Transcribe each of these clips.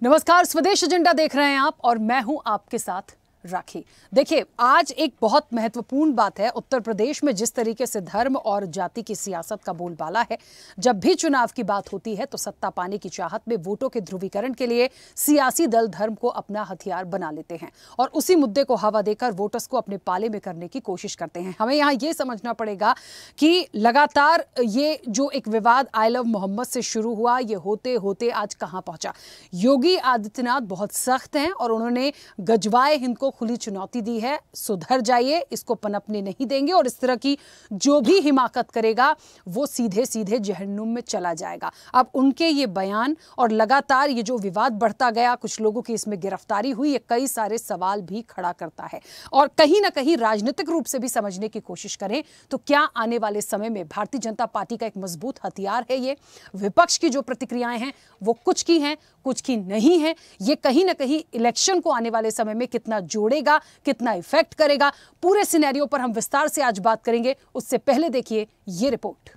नमस्कार, स्वदेश एजेंडा देख रहे हैं आप और मैं हूं आपके साथ राखी। देखिए, आज एक बहुत महत्वपूर्ण बात है। उत्तर प्रदेश में जिस तरीके से धर्म और जाति की सियासत का बोलबाला है, जब भी चुनाव की बात होती है तो सत्ता पाने की चाहत में वोटों के ध्रुवीकरण के लिए सियासी दल धर्म को अपना हथियार बना लेते हैं और उसी मुद्दे को हवा देकर वोटर्स को अपने पाले में करने की कोशिश करते हैं। हमें यहाँ ये समझना पड़ेगा कि लगातार ये जो एक विवाद आई लव मोहम्मद से शुरू हुआ, ये होते होते आज कहाँ पहुंचा। योगी आदित्यनाथ बहुत सख्त हैं और उन्होंने गजवाए हिंद को खुली चुनौती दी है, सुधर जाइए, इसको पनपने नहीं देंगे और इस तरह की जो भी हिमाकत करेगा वो सीधे सीधे जहन्नुम में चला जाएगा। अब उनके ये बयान और लगातार ये जो विवाद बढ़ता गया, कुछ लोगों की इसमें गिरफ्तारी हुई, ये कई सारे सवाल भी खड़ा करता है और कहीं ना कहीं राजनीतिक रूप से भी समझने की कोशिश करें तो क्या आने वाले समय में भारतीय जनता पार्टी का एक मजबूत हथियार है ये। विपक्ष की जो प्रतिक्रियाएं हैं वो कुछ की हैं, कुछ की नहीं है। ये कहीं ना कहीं इलेक्शन को आने वाले समय में कितना जोड़ेगा, कितना इफेक्ट करेगा, पूरे सिनेरियो पर हम विस्तार से आज बात करेंगे। उससे पहले देखिए ये रिपोर्ट।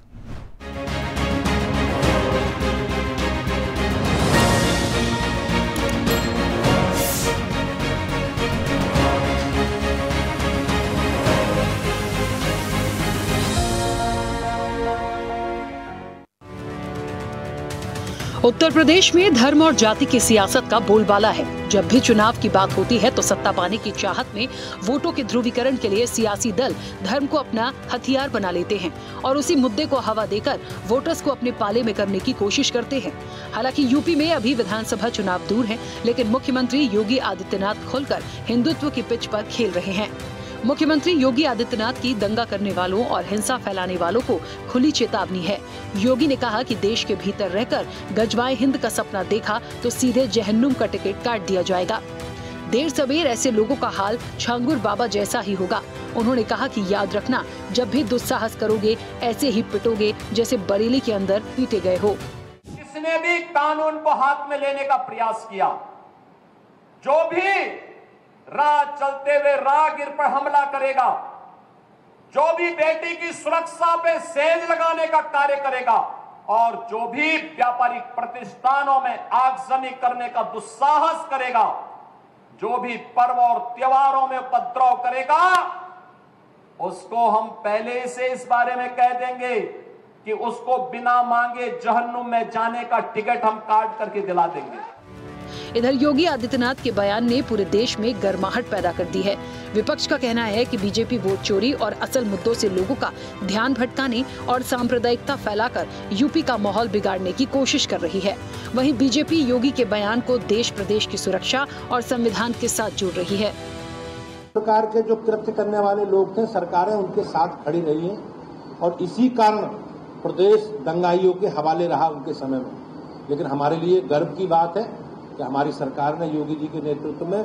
उत्तर प्रदेश में धर्म और जाति की सियासत का बोलबाला है। जब भी चुनाव की बात होती है तो सत्ता पाने की चाहत में वोटों के ध्रुवीकरण के लिए सियासी दल धर्म को अपना हथियार बना लेते हैं और उसी मुद्दे को हवा देकर वोटर्स को अपने पाले में करने की कोशिश करते हैं। हालांकि यूपी में अभी विधानसभा चुनाव दूर है, लेकिन मुख्यमंत्री योगी आदित्यनाथ खुलकर हिंदुत्व की पिच पर खेल रहे हैं। मुख्यमंत्री योगी आदित्यनाथ की दंगा करने वालों और हिंसा फैलाने वालों को खुली चेतावनी है। योगी ने कहा कि देश के भीतर रहकर गजवाए हिंद का सपना देखा तो सीधे जहन्नुम का टिकट काट दिया जाएगा। देर सवेर ऐसे लोगों का हाल छांगुर बाबा जैसा ही होगा। उन्होंने कहा कि याद रखना, जब भी दुस्साहस करोगे ऐसे ही पिटोगे जैसे बरेली के अंदर पीटे गए हो। किसने भी कानून को हाथ में लेने का प्रयास किया, जो भी राह चलते हुए राहगीर पर हमला करेगा, जो भी बेटी की सुरक्षा पे सेंध लगाने का कार्य करेगा और जो भी व्यापारिक प्रतिष्ठानों में आगजनी करने का दुस्साहस करेगा, जो भी पर्व और त्योहारों में उपद्रव करेगा, उसको हम पहले से इस बारे में कह देंगे कि उसको बिना मांगे जहन्नुम में जाने का टिकट हम काट करके दिला देंगे। इधर योगी आदित्यनाथ के बयान ने पूरे देश में गर्माहट पैदा कर दी है। विपक्ष का कहना है कि बीजेपी वोट चोरी और असल मुद्दों से लोगों का ध्यान भटकाने और सांप्रदायिकता फैलाकर यूपी का माहौल बिगाड़ने की कोशिश कर रही है। वहीं बीजेपी योगी के बयान को देश प्रदेश की सुरक्षा और संविधान के साथ जोड़ रही है। सरकार के जो कृत्य करने वाले लोग थे, सरकारें उनके साथ खड़ी रही है और इसी कारण प्रदेश दंगाइयों के हवाले रहा उनके समय में। लेकिन हमारे लिए गर्व की बात है कि हमारी सरकार ने योगी जी के नेतृत्व में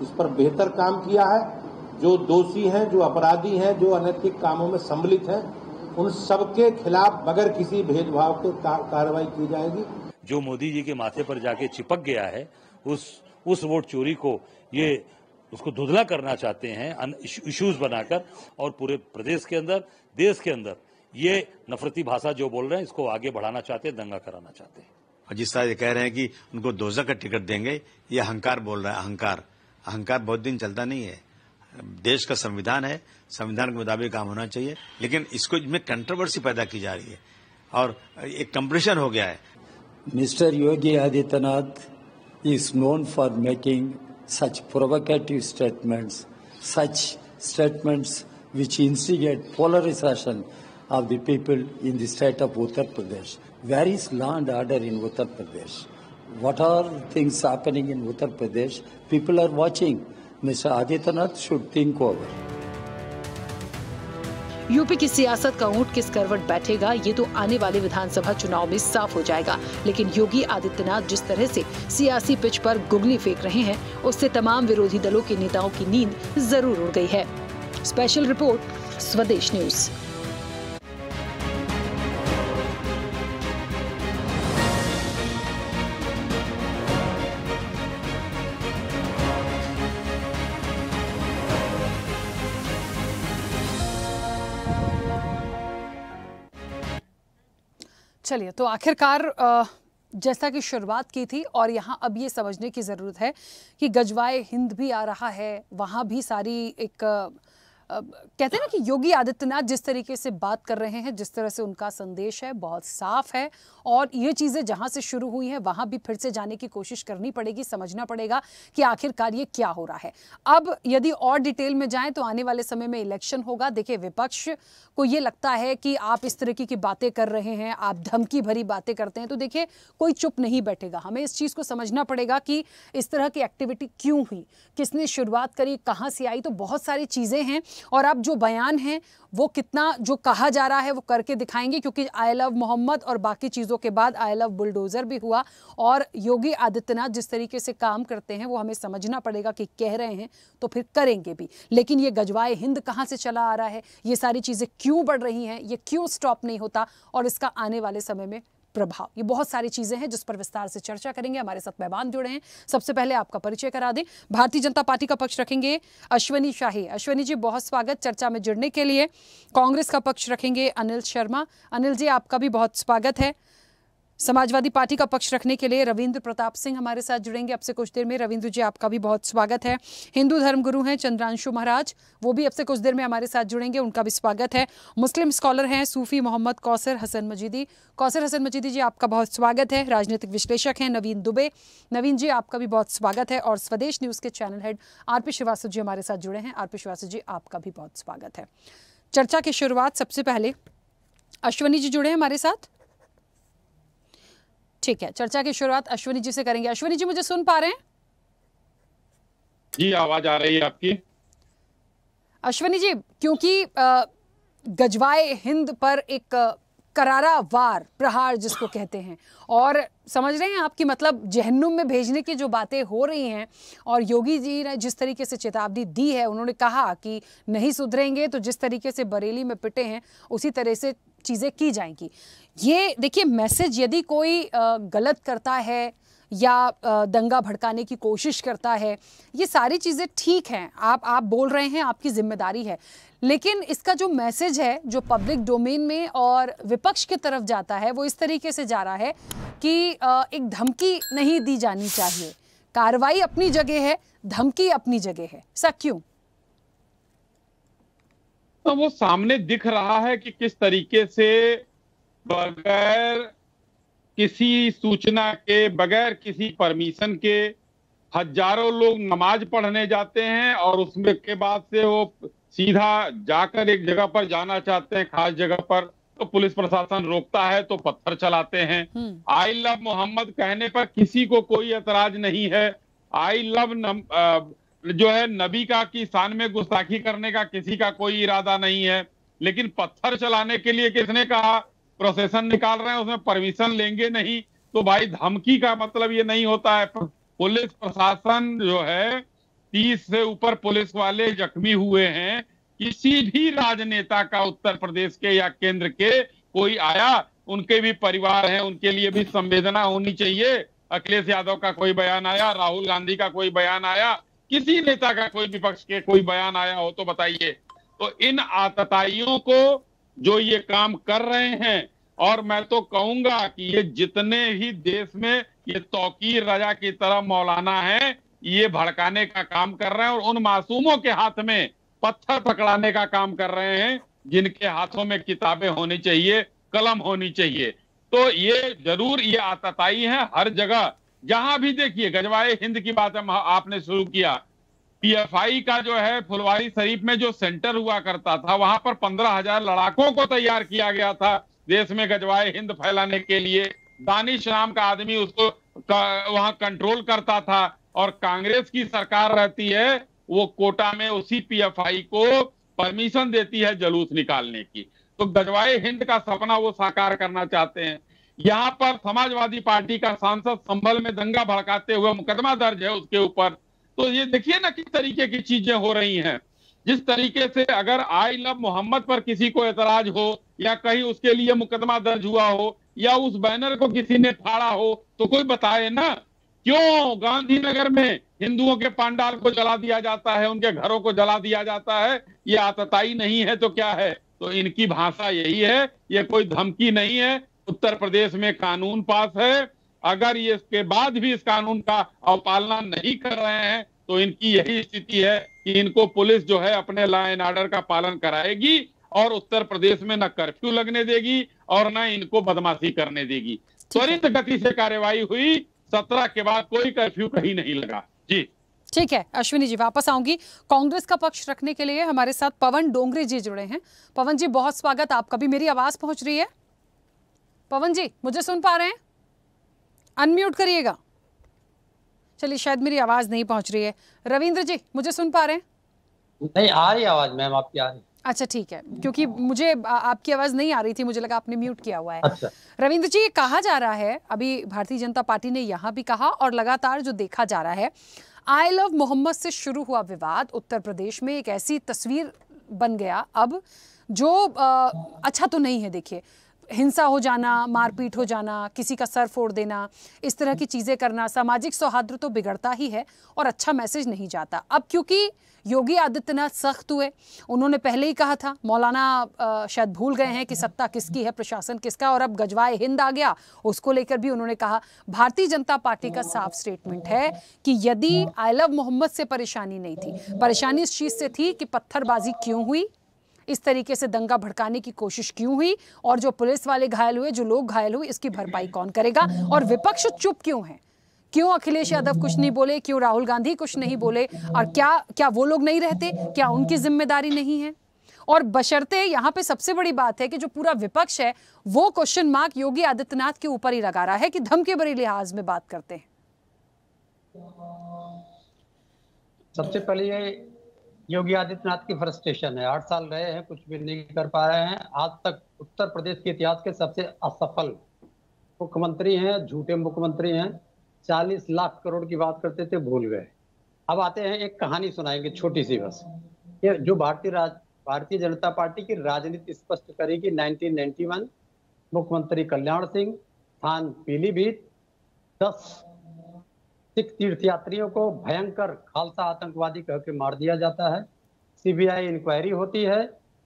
इस पर बेहतर काम किया है। जो दोषी हैं, जो अपराधी हैं, जो अनैतिक कामों में सम्मिलित हैं, उन सबके खिलाफ बगैर किसी भेदभाव के कार्रवाई की जाएगी। जो मोदी जी के माथे पर जाके चिपक गया है, उस वोट चोरी को ये उसको धुंधला करना चाहते हैं इश्यूज बनाकर, और पूरे प्रदेश के अंदर, देश के अंदर ये नफरती भाषा जो बोल रहे हैं इसको आगे बढ़ाना चाहते हैं, दंगा कराना चाहते हैं। और जिस तरह ये कह रहे हैं कि उनको दोज़ख का टिकट देंगे, ये अहंकार बोल रहा है। अहंकार बहुत दिन चलता नहीं है। देश का संविधान है, संविधान के मुताबिक काम होना चाहिए, लेकिन इसको इसमें कंट्रोवर्सी पैदा की जा रही है और एक कंपटीशन हो गया है। Mister Yogi Adityanath is known for making such provocative statements, such statements which instigate polarization of the people in the state of Uttar Pradesh. Where is law and order in Uttar Pradesh? What are things happening in Uttar Pradesh? People are watching. Mr. Adityanath should think over. UP की सियासत का ऊंट किस करवट बैठेगा ये तो आने वाले विधानसभा चुनाव में साफ हो जाएगा। लेकिन योगी आदित्यनाथ जिस तरह से सियासी पिच पर गुगली फेंक रहे हैं, उससे तमाम विरोधी दलों के नेताओं की नींद जरूर उड़ गई है। स्पेशल रिपोर्ट, स्वदेश न्यूज। चलिए, तो आखिरकार जैसा कि शुरुआत की थी, और यहाँ अब ये समझने की ज़रूरत है कि गजवाए हिंद भी आ रहा है, वहाँ भी सारी एक कहते हैं ना कि योगी आदित्यनाथ जिस तरीके से बात कर रहे हैं, जिस तरह से उनका संदेश है बहुत साफ है, और ये चीज़ें जहाँ से शुरू हुई हैं वहाँ भी फिर से जाने की कोशिश करनी पड़ेगी, समझना पड़ेगा कि आखिरकार ये क्या हो रहा है। अब यदि और डिटेल में जाएं तो आने वाले समय में इलेक्शन होगा। देखिए, विपक्ष को ये लगता है कि आप इस तरीके की बातें कर रहे हैं, आप धमकी भरी बातें करते हैं, तो देखिए कोई चुप नहीं बैठेगा। हमें इस चीज़ को समझना पड़ेगा कि इस तरह की एक्टिविटी क्यों हुई, किसने शुरुआत करी, कहाँ से आई। तो बहुत सारी चीज़ें हैं, और अब जो बयान है वो कितना जो कहा जा रहा है वो करके दिखाएंगे, क्योंकि आई लव मोहम्मद और बाकी चीज़ों के बाद आई लव बुलडोज़र भी हुआ, और योगी आदित्यनाथ जिस तरीके से काम करते हैं वो हमें समझना पड़ेगा कि कह रहे हैं तो फिर करेंगे भी। लेकिन ये गजवाए हिंद कहाँ से चला आ रहा है, ये सारी चीज़ें क्यों बढ़ रही हैं, ये क्यों स्टॉप नहीं होता, और इसका आने वाले समय में प्रभाव, ये बहुत सारी चीजें हैं जिस पर विस्तार से चर्चा करेंगे। हमारे साथ मेहमान जुड़े हैं। सबसे पहले आपका परिचय करा दें। भारतीय जनता पार्टी का पक्ष रखेंगे अश्वनी शाही। अश्वनी जी, बहुत स्वागत चर्चा में जुड़ने के लिए। कांग्रेस का पक्ष रखेंगे अनिल शर्मा। अनिल जी, आपका भी बहुत स्वागत है। समाजवादी पार्टी का पक्ष रखने के लिए रविंद्र प्रताप सिंह हमारे साथ जुड़ेंगे अब से कुछ देर में। रविंद्र जी, आपका भी बहुत स्वागत है। हिंदू धर्मगुरु हैं चंद्रांशु महाराज, वो भी अब से कुछ देर में हमारे साथ जुड़ेंगे, उनका भी स्वागत है। मुस्लिम स्कॉलर हैं सूफी मोहम्मद कौसर हसन मजीदी। कौसर हसन मजीदी जी, आपका बहुत स्वागत है। राजनीतिक विश्लेषक हैं नवीन दुबे। नवीन जी, आपका भी बहुत स्वागत है। और स्वदेश न्यूज़ के channel head RP Srivastava ji हमारे साथ जुड़े हैं। आरपी श्रीवास्तव जी, आपका भी बहुत स्वागत है। चर्चा की शुरुआत सबसे पहले अश्वनी जी जुड़े हैं हमारे साथ। ठीक है, चर्चा की शुरुआत अश्वनी जी से करेंगे। अश्वनी जी, मुझे सुन पा रहे हैं? जी, आवाज आ रही है आपकी। अश्वनी जी, क्योंकि गजवाए हिंद पर एक करारा वार प्रहार जिसको कहते हैं, और समझ रहे हैं आपकी मतलब जहन्नुम में भेजने की जो बातें हो रही हैं, और योगी जी ने जिस तरीके से चेतावनी दी है, उन्होंने कहा कि नहीं सुधरेंगे तो जिस तरीके से बरेली में पिटे हैं उसी तरह से चीज़ें की जाएंगी। ये देखिए, मैसेज यदि कोई गलत करता है या दंगा भड़काने की कोशिश करता है, ये सारी चीज़ें ठीक हैं, आप बोल रहे हैं, आपकी जिम्मेदारी है, लेकिन इसका जो मैसेज है जो पब्लिक डोमेन में और विपक्ष की तरफ जाता है वो इस तरीके से जा रहा है कि एक धमकी नहीं दी जानी चाहिए। कार्रवाई अपनी जगह है, धमकी अपनी जगह है, ऐसा क्यों? तो वो सामने दिख रहा है कि किस तरीके से बगैर किसी सूचना के, बगैर किसी परमिशन के हजारों लोग नमाज पढ़ने जाते हैं, और उसमें के बाद से वो सीधा जाकर एक जगह पर जाना चाहते हैं, खास जगह पर, तो पुलिस प्रशासन रोकता है तो पत्थर चलाते हैं। आई लव मोहम्मद कहने पर किसी को कोई एतराज नहीं है। आई लव जो है नबी का की शान में गुस्ताखी करने का किसी का कोई इरादा नहीं है, लेकिन पत्थर चलाने के लिए किसने कहा? प्रोसेशन निकाल रहे हैं, उसमें परमिशन लेंगे नहीं, तो भाई धमकी का मतलब ये नहीं होता है। पुलिस प्रशासन जो है, 30 से ऊपर पुलिस वाले जख्मी हुए हैं। किसी भी राजनेता का उत्तर प्रदेश के या केंद्र के कोई आया, उनके भी परिवार हैं, उनके लिए भी संवेदना होनी चाहिए। अखिलेश यादव का कोई बयान आया, राहुल गांधी का कोई बयान आया, किसी नेता का कोई विपक्ष के कोई बयान आया हो तो बताइए। तो इन आतताइयों को जो ये काम कर रहे हैं, और मैं तो कहूंगा कि ये जितने भी देश में ये तौकीर रजा की तरह मौलाना है, ये भड़काने का काम कर रहे हैं, और उन मासूमों के हाथ में पत्थर पकड़ाने का काम कर रहे हैं जिनके हाथों में किताबें होनी चाहिए, कलम होनी चाहिए। तो ये जरूर ये आतताई है हर जगह, जहां भी देखिए। गजवाए हिंद की बात आपने शुरू किया, पीएफआई का जो है फुलवारी शरीफ में जो सेंटर हुआ करता था, वहां पर 15,000 लड़ाकों को तैयार किया गया था देश में गजवाए हिंद फैलाने के लिए। दानिश नाम का आदमी उसको वहां कंट्रोल करता था, और कांग्रेस की सरकार रहती है, वो कोटा में उसी पीएफआई को परमिशन देती है जुलूस निकालने की। तो गजवाए हिंद का सपना वो साकार करना चाहते हैं। यहाँ पर समाजवादी पार्टी का सांसद संभल में दंगा भड़काते हुए मुकदमा दर्ज है उसके ऊपर। तो ये देखिए ना किस तरीके की चीजें हो रही हैं। जिस तरीके से अगर आई लव मोहम्मद पर किसी को एतराज हो, या कहीं उसके लिए मुकदमा दर्ज हुआ हो, या उस बैनर को किसी ने फाड़ा हो, तो कोई बताए ना क्यों गांधीनगर में हिंदुओं के पंडाल को जला दिया जाता है, उनके घरों को जला दिया जाता है। ये आतताई नहीं है तो क्या है? तो इनकी भाषा यही है, ये कोई धमकी नहीं है। उत्तर प्रदेश में कानून पास है, अगर ये इसके बाद भी इस कानून का अवपालना नहीं कर रहे हैं तो इनकी यही स्थिति है कि इनको पुलिस जो है अपने लॉ एंड ऑर्डर का पालन कराएगी और उत्तर प्रदेश में न कर्फ्यू लगने देगी और न इनको बदमाशी करने देगी। त्वरित गति से कार्यवाही हुई, 17 के बाद कोई कर्फ्यू कहीं नहीं लगा। जी ठीक है अश्विनी जी, वापस आऊंगी। कांग्रेस का पक्ष रखने के लिए हमारे साथ पवन डोंगरे जी जुड़े हैं। पवन जी बहुत स्वागत आपका भी। मेरी आवाज पहुंच रही है? पवन जी मुझे सुन पा रहे हैं? अनम्यूट करिएगा। चलिए शायद मेरी आवाज नहीं पहुंच रही है। रविंद्र जी मुझे सुन पा रहे हैं? नहीं आ रही आवाज मैम, आपकी आ रही। अच्छा ठीक है, क्योंकि मुझे आपकी आवाज नहीं आ रही थी, मुझे लगा आपने म्यूट किया हुआ है। अच्छा। रविंद्र जी, ये कहा जा रहा है, अभी भारतीय जनता पार्टी ने यहाँ भी कहा और लगातार जो देखा जा रहा है, आई लव मोहम्मद से शुरू हुआ विवाद उत्तर प्रदेश में एक ऐसी तस्वीर बन गया अब जो अच्छा तो नहीं है। देखिए हिंसा हो जाना, मारपीट हो जाना, किसी का सर फोड़ देना, इस तरह की चीजें करना, सामाजिक सौहार्द तो बिगड़ता ही है और अच्छा मैसेज नहीं जाता। अब क्योंकि योगी आदित्यनाथ सख्त हुए, उन्होंने पहले ही कहा था, मौलाना शायद भूल गए हैं कि सत्ता किसकी है, प्रशासन किसका, और अब गजवाए हिंद आ गया, उसको लेकर भी उन्होंने कहा। भारतीय जनता पार्टी का साफ स्टेटमेंट है कि यदि आई लव मोहम्मद से परेशानी नहीं थी, परेशानी इस चीज से थी कि पत्थरबाजी क्यों हुई, इस तरीके से दंगा भड़काने की कोशिश क्यों हुई, और जो पुलिस वाले घायल हुए, जो लोग घायल हुए, इसकी भरपाई कौन करेगा, और विपक्ष चुप क्यों है, क्यों अखिलेश यादव कुछ नहीं बोले, क्यों राहुल गांधी कुछ नहीं बोले, और क्या वो लोग नहीं रहते, क्या उनकी जिम्मेदारी नहीं है। और बशर्ते यहाँ पे सबसे बड़ी बात है कि जो पूरा विपक्ष है वो क्वेश्चन मार्क योगी आदित्यनाथ के ऊपर ही लगा रहा है कि धमकी भरे लिहाज में बात करते हैं। सबसे पहले ये योगी आदित्यनाथ की फ्रस्ट्रेशन है। 8 साल रहे हैं, कुछ भी नहीं कर पा रहे हैं। आज तक उत्तर प्रदेश के इतिहास के सबसे असफल मुख्यमंत्री हैं, झूठे मुख्यमंत्री हैं। 40 लाख करोड़ की बात करते थे, भूल गए। अब आते हैं, एक कहानी सुनाएंगे छोटी सी बस। ये जो भारतीय जनता पार्टी की राजनीति स्पष्ट करेगी। 1991 मुख्यमंत्री कल्याण सिंह, स्थान पीलीभीत, 10 सिख तीर्थयात्रियों को भयंकर खालसा आतंकवादी कह के मार दिया जाता है। सीबीआई इंक्वायरी होती है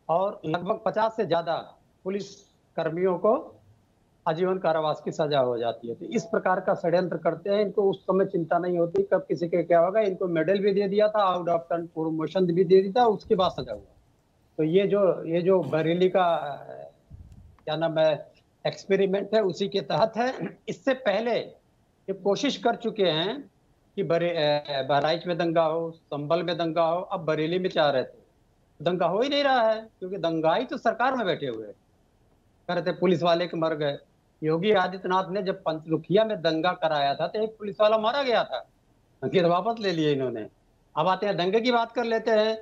और लगभग 50 से ज्यादा पुलिस कर्मियों को आजीवन कारावास की सजा हो जाती है। तो इस प्रकार का षड्यंत्र करते हैं। इनको उस समय चिंता नहीं होती कब किसी के क्या होगा। इनको मेडल भी दे दिया था, आउट ऑफ टर्न प्रमोशन भी दे दिया था, उसके बाद सजा हुआ। तो ये जो बरेली का क्या नाम है एक्सपेरिमेंट है, उसी के तहत है। इससे पहले ये कोशिश कर चुके हैं कि बहराइच में दंगा हो, संभल में दंगा हो, अब बरेली में चाह रहे थे। दंगा हो ही नहीं रहा है क्योंकि दंगाई तो सरकार में बैठे हुए कर रहे थे। पुलिस वाले के मर गए। योगी आदित्यनाथ ने जब पंचरुखिया में दंगा कराया था तो एक पुलिस वाला मारा गया था, फिर वापस ले लिए इन्होंने। अब आते हैं दंगे की बात कर लेते हैं।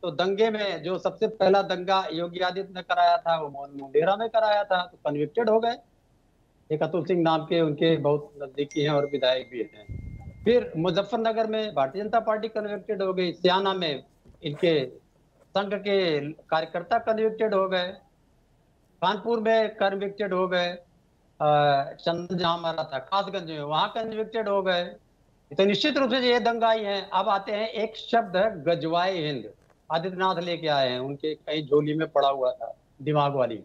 तो दंगे में जो सबसे पहला दंगा योगी आदित्यनाथ ने कराया था वो मुंडेरा में कराया था, तो कन्विक्टेड हो गए। एक अतुल सिंह नाम के उनके बहुत नजदीकी हैं और विधायक भी हैं। फिर मुजफ्फरनगर में भारतीय जनता पार्टी कन्विक्टेड हो गई। सियाना में इनके संघ के कार्यकर्ता कन्विक्टेड हो गए। कानपुर में कन्विक्टेड हो गए। चंदन जहां मारा था कासगंज में, वहां कन्विक्टेड हो गए। तो निश्चित रूप से ये दंगाई हैं। अब आते हैं, एक शब्द है गजवाए हिंद, आदित्यनाथ लेके आए हैं, उनके कहीं झोली में पड़ा हुआ था दिमाग वाली।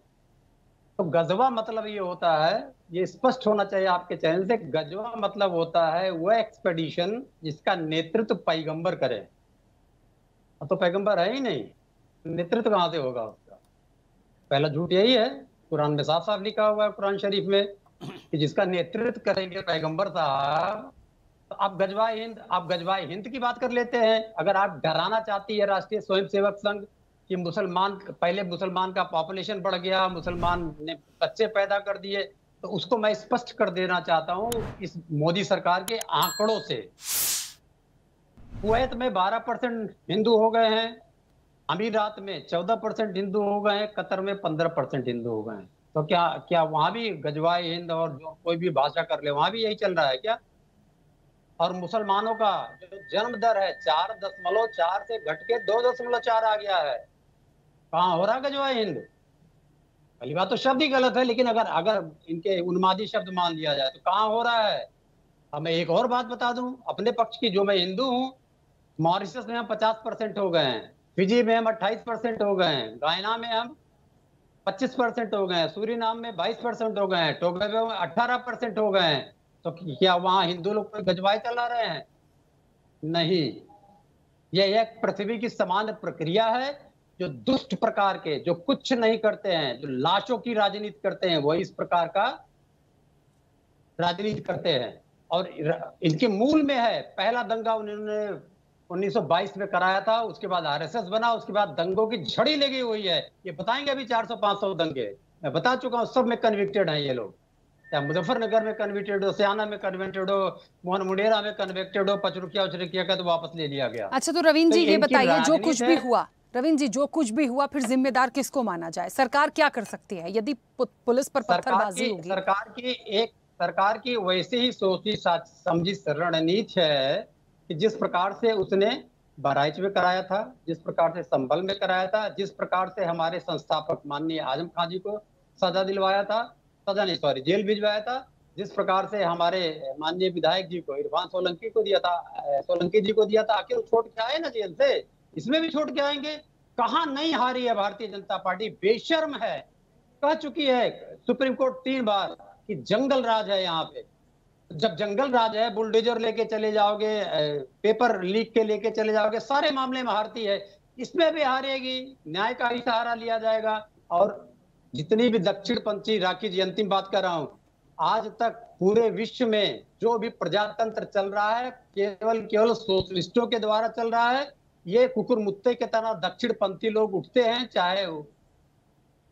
तो गजवा मतलब ये होता है, ये स्पष्ट होना चाहिए आपके चैनल से, गजवा मतलब होता है वह एक्सपेडिशन जिसका नेतृत्व पैगंबर करे। अब तो पैगंबर है ही नहीं, नेतृत्व कहां से होगा उसका? पहला झूठ यही है। कुरान में साफ साफ लिखा हुआ है, कुरान शरीफ में, कि जिसका नेतृत्व करेंगे पैगंबर साहब। तो आप गजवाए हिंद की बात कर लेते हैं। अगर आप डराना चाहती है राष्ट्रीय स्वयंसेवक संघ कि पहले मुसलमान का पॉपुलेशन बढ़ गया, मुसलमान ने बच्चे पैदा कर दिए, तो उसको मैं स्पष्ट कर देना चाहता हूं इस मोदी सरकार के आंकड़ों से। कुवैत में 12% हिंदू हो गए हैं, अमीरात में 14% हिंदू हो गए हैं, कतर में 15% हिंदू हो गए हैं। तो क्या वहां भी गजवाए हिंद और जो कोई भी भाषा कर ले वहां भी यही चल रहा है क्या? और मुसलमानों का जो जन्म दर है 4.4 से घट के 2.4 आ गया है। कहाँ हो रहा है गजवाए हिंद? पहली बात तो शब्द ही गलत है, लेकिन अगर इनके उन्मादी शब्द मान लिया जाए तो कहाँ हो रहा है? अब मैं एक और बात बता दूं अपने पक्ष की, जो मैं हिंदू हूँ, मॉरिशस में हम 50% हो गए हैं, फिजी में हम 28% हो गए हैं, गायना में हम 25% हो गए हैं, सूरीनाम में 22% हो गए हैं, टोगो में 18% हो गए हैं। तो क्या वहां हिंदू लोग कोई गजवाए चला रहे हैं? नहीं, यह एक पृथ्वी की सामान्य प्रक्रिया है। जो दुष्ट प्रकार के, जो कुछ नहीं करते हैं, जो लाशों की राजनीति करते हैं, वो इस प्रकार का राजनीति करते हैं। और इनके मूल में है, पहला दंगा उन्होंने 1922 में कराया था, उसके बाद आरएसएस बना, उसके बाद दंगों की झड़ी लगी हुई है। ये बताएंगे अभी 400-500 दंगे, मैं बता चुका हूँ, सब में कन्विक्टेड हैं ये लोग। चाहे मुजफ्फरनगर में कन्विक्टेड हो, सियाना में कन्विक्टेड हो, मोहन मुंडेरा में कन्विक्टेड हो, पचरुकिया उचरुकिया का तो वापस ले लिया गया। अच्छा, तो रवींद्र जी तो ये इनकी बताइए, जो राजनीति कुछ भी हुआ, रवींद्र जी जो कुछ भी हुआ, फिर जिम्मेदार किसको माना जाए? सरकार क्या कर सकती है यदि पुलिस पर पत्थरबाजी होगी? सरकार की वैसे ही सोची समझी रणनीति है कि जिस प्रकार से उसने बहराइच में कराया था, जिस प्रकार से संभल में कराया था, जिस प्रकार से हमारे संस्थापक माननीय आजम खान जी को सजा दिलवाया था, सजा नहीं सॉरी जेल भिजवाया था, जिस प्रकार से हमारे माननीय विधायक जी को, इरफान सोलंकी को दिया था, सोलंकी जी को दिया था, आखिर छोड़ के आए ना जेल से, इसमें भी छोड़ के आएंगे। कहां नहीं हारी है भारतीय जनता पार्टी, बेशर्म है, कह चुकी है सुप्रीम कोर्ट 3 बार कि जंगल राज है यहाँ पे। जब जंगल राज है, बुलडोजर लेके चले जाओगे, पेपर लीक के लेके चले जाओगे, सारे मामले में हारती है, इसमें भी हारेगी। न्याय का ही सहारा लिया जाएगा। और जितनी भी दक्षिणपंथी, राखी जी अंतिम बात कर रहा हूं, आज तक पूरे विश्व में जो भी प्रजातंत्र चल रहा है केवल सोशलिस्टों के द्वारा चल रहा है। ये कुकुर मुत्ते के तरह दक्षिणपंथी लोग उठते हैं, चाहे वो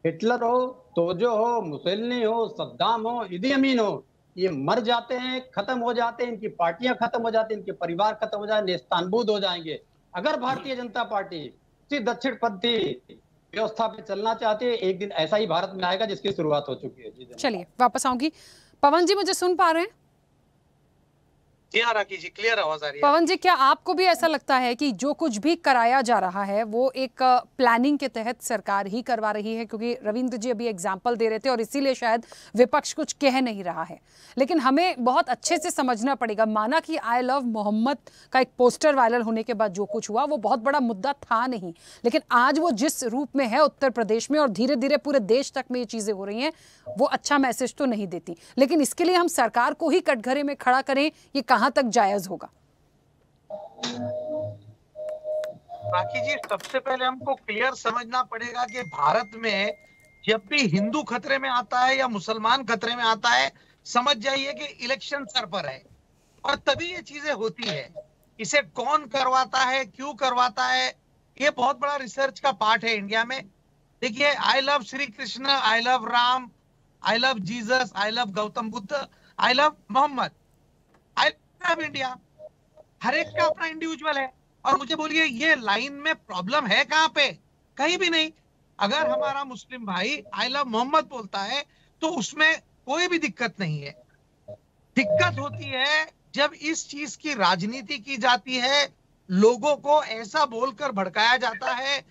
हिटलर हो, तोजो हो, मुसोलिनी हो, सद्दाम हो, इदी अमीन हो, ये मर जाते हैं, खत्म हो जाते हैं, इनकी पार्टियां खत्म हो जाती हैं, इनके परिवार खत्म हो जाए, नेस्तानबूद हो जाएंगे। अगर भारतीय जनता पार्टी इसी दक्षिणपंथी व्यवस्था पे चलना चाहती है, एक दिन ऐसा ही भारत में आएगा जिसकी शुरुआत हो चुकी है। चलिए वापस आऊंगी। पवन जी मुझे सुन पा रहे हैं? जी हाँ राखी जी, क्लियर आवाज आ रही है। पवन जी, क्या आपको भी ऐसा लगता है कि जो कुछ भी कराया जा रहा है वो एक प्लानिंग के तहत सरकार ही करवा रही है? क्योंकि रविंद्र जी अभी एग्जाम्पल दे रहे थे और इसीलिए शायद विपक्ष कुछ कह नहीं रहा है, लेकिन हमें बहुत अच्छे से समझना पड़ेगा। माना कि आई लव मोहम्मद का एक पोस्टर वायरल होने के बाद जो कुछ हुआ वो बहुत बड़ा मुद्दा था नहीं, लेकिन आज वो जिस रूप में है उत्तर प्रदेश में और धीरे धीरे पूरे देश तक में ये चीजें हो रही हैं, वो अच्छा मैसेज तो नहीं देती। लेकिन इसके लिए हम सरकार को ही कटघरे में खड़ा करें, ये कहां तक जायज होगा? राखी जी, सबसे पहले हमको क्लियर समझना पड़ेगा कि भारत में जब भी हिंदू खतरे में आता है या मुसलमान खतरे में आता है, समझ जाइए कि इलेक्शन सर पर है, और तभी ये चीजें होती है। इसे कौन करवाता है, क्यों करवाता है, ये बहुत बड़ा रिसर्च का पार्ट है इंडिया में। देखिए, I love Shri Krishna, I love Ram, I love Jesus, I love Gautam Buddha, I love Mohammad, I love India. हर एक का अपना इंडिविजुअल है। और मुझे बोलिए, ये लाइन में प्रॉब्लम है कहां पे? कहीं भी नहीं। अगर हमारा मुस्लिम भाई आई लव मोहम्मद बोलता है तो उसमें कोई भी दिक्कत नहीं है। दिक्कत होती है जब इस चीज की राजनीति की जाती है, लोगों को ऐसा बोलकर भड़काया जाता है।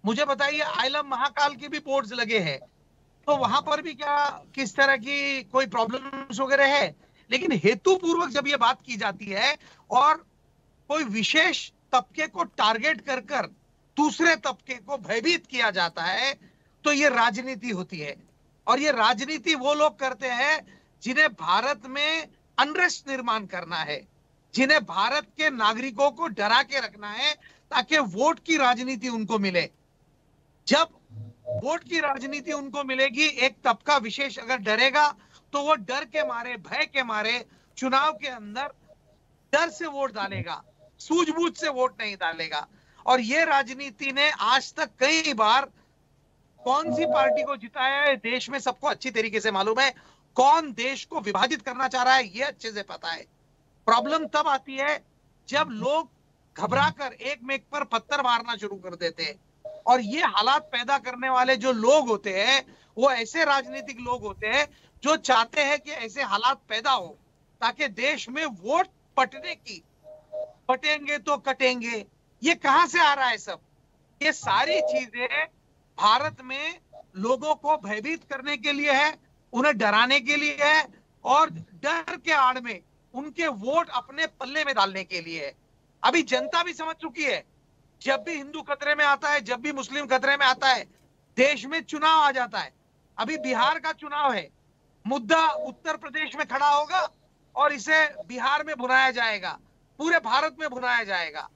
मुझे बताइए, आई लव महाकाल के भी बोर्ड्स लगे हैं, तो वहां पर भी क्या किस तरह की कोई प्रॉब्लम्स वगैरह है? लेकिन हेतुपूर्वक जब ये बात की जाती है और कोई विशेष तबके को टारगेट कर कर दूसरे तबके को भयभीत किया जाता है, तो ये राजनीति होती है। और ये राजनीति वो लोग करते हैं जिन्हें भारत में अनरेस्ट निर्माण करना है, जिन्हें भारत के नागरिकों को डरा के रखना है ताकि वोट की राजनीति उनको मिले। जब वोट की राजनीति उनको मिलेगी, एक तबका विशेष अगर डरेगा तो वो डर के मारे, भय के मारे चुनाव के अंदर डर से वोट डालेगा, सूझबूझ से वोट नहीं डालेगा। और ये राजनीति ने आज तक कई बार कौन सी पार्टी को जिताया है देश में सबको अच्छी तरीके से मालूम है। कौन देश को विभाजित करना चाह रहा है ये अच्छे से पता है। प्रॉब्लम तब आती है जब लोग घबराकर एक मेक पर पत्थर मारना शुरू कर देते हैं। और ये हालात पैदा करने वाले जो लोग होते हैं वो ऐसे राजनीतिक लोग होते हैं जो चाहते हैं कि ऐसे हालात पैदा हो ताकि देश में वोट पटने की, पटेंगे तो कटेंगे। ये कहां से आ रहा है सब? ये सारी चीजें भारत में लोगों को भयभीत करने के लिए है, उन्हें डराने के लिए है और डर के आड़ में उनके वोट अपने पल्ले में डालने के लिए है। अभी जनता भी समझ चुकी है, जब भी हिंदू खतरे में आता है, जब भी मुस्लिम खतरे में आता है, देश में चुनाव आ जाता है। अभी बिहार का चुनाव है, मुद्दा उत्तर प्रदेश में खड़ा होगा और इसे बिहार में भुनाया जाएगा, पूरे भारत में भुनाया जाएगा।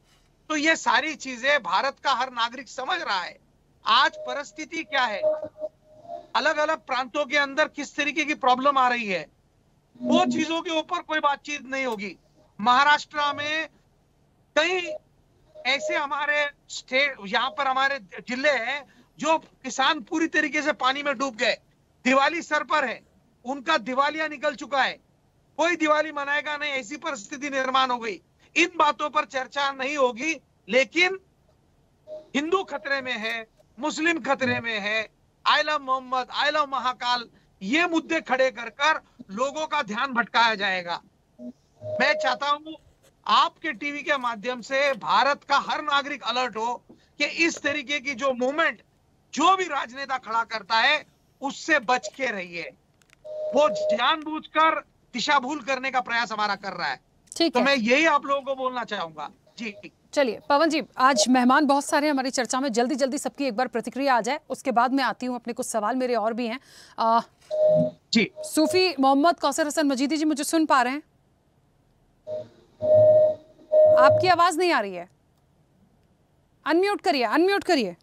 तो ये सारी चीजें भारत का हर नागरिक समझ रहा है। आज परिस्थिति क्या है, अलग अलग प्रांतों के अंदर किस तरीके की प्रॉब्लम आ रही है, वो चीजों के ऊपर कोई बातचीत नहीं होगी। महाराष्ट्र में कई ऐसे हमारे स्टेट, यहाँ पर हमारे जिले हैं जो किसान पूरी तरीके से पानी में डूब गए, दिवाली सर पर है, उनका दिवालिया निकल चुका है, कोई दिवाली मनाएगा नहीं, ऐसी परिस्थिति निर्माण हो गई। इन बातों पर चर्चा नहीं होगी, लेकिन हिंदू खतरे में है, मुस्लिम खतरे में है, I love Mohammad, I love Mahakal, ये मुद्दे खड़े कर कर लोगों का ध्यान भटकाया जाएगा। मैं चाहता हूं आपके टीवी के माध्यम से भारत का हर नागरिक अलर्ट हो कि इस तरीके की जो मूवमेंट जो भी राजनेता खड़ा करता है उससे बच के रहिए। वो जानबूझकर दिशा भूल करने का प्रयास हमारा कर रहा है। ठीक तो है, मैं यही आप लोगों को बोलना चाहूंगा। जी चलिए पवन जी, आज मेहमान बहुत सारे हैं हमारी चर्चा में, जल्दी जल्दी सबकी एक बार प्रतिक्रिया आ जाए, उसके बाद मैं आती हूँ, अपने कुछ सवाल मेरे और भी हैं। जी सूफी मोहम्मद कौसर हसन मजीदी जी, मुझे सुन पा रहे हैं? आपकी आवाज नहीं आ रही है, अनम्यूट करिए, अनम्यूट करिए।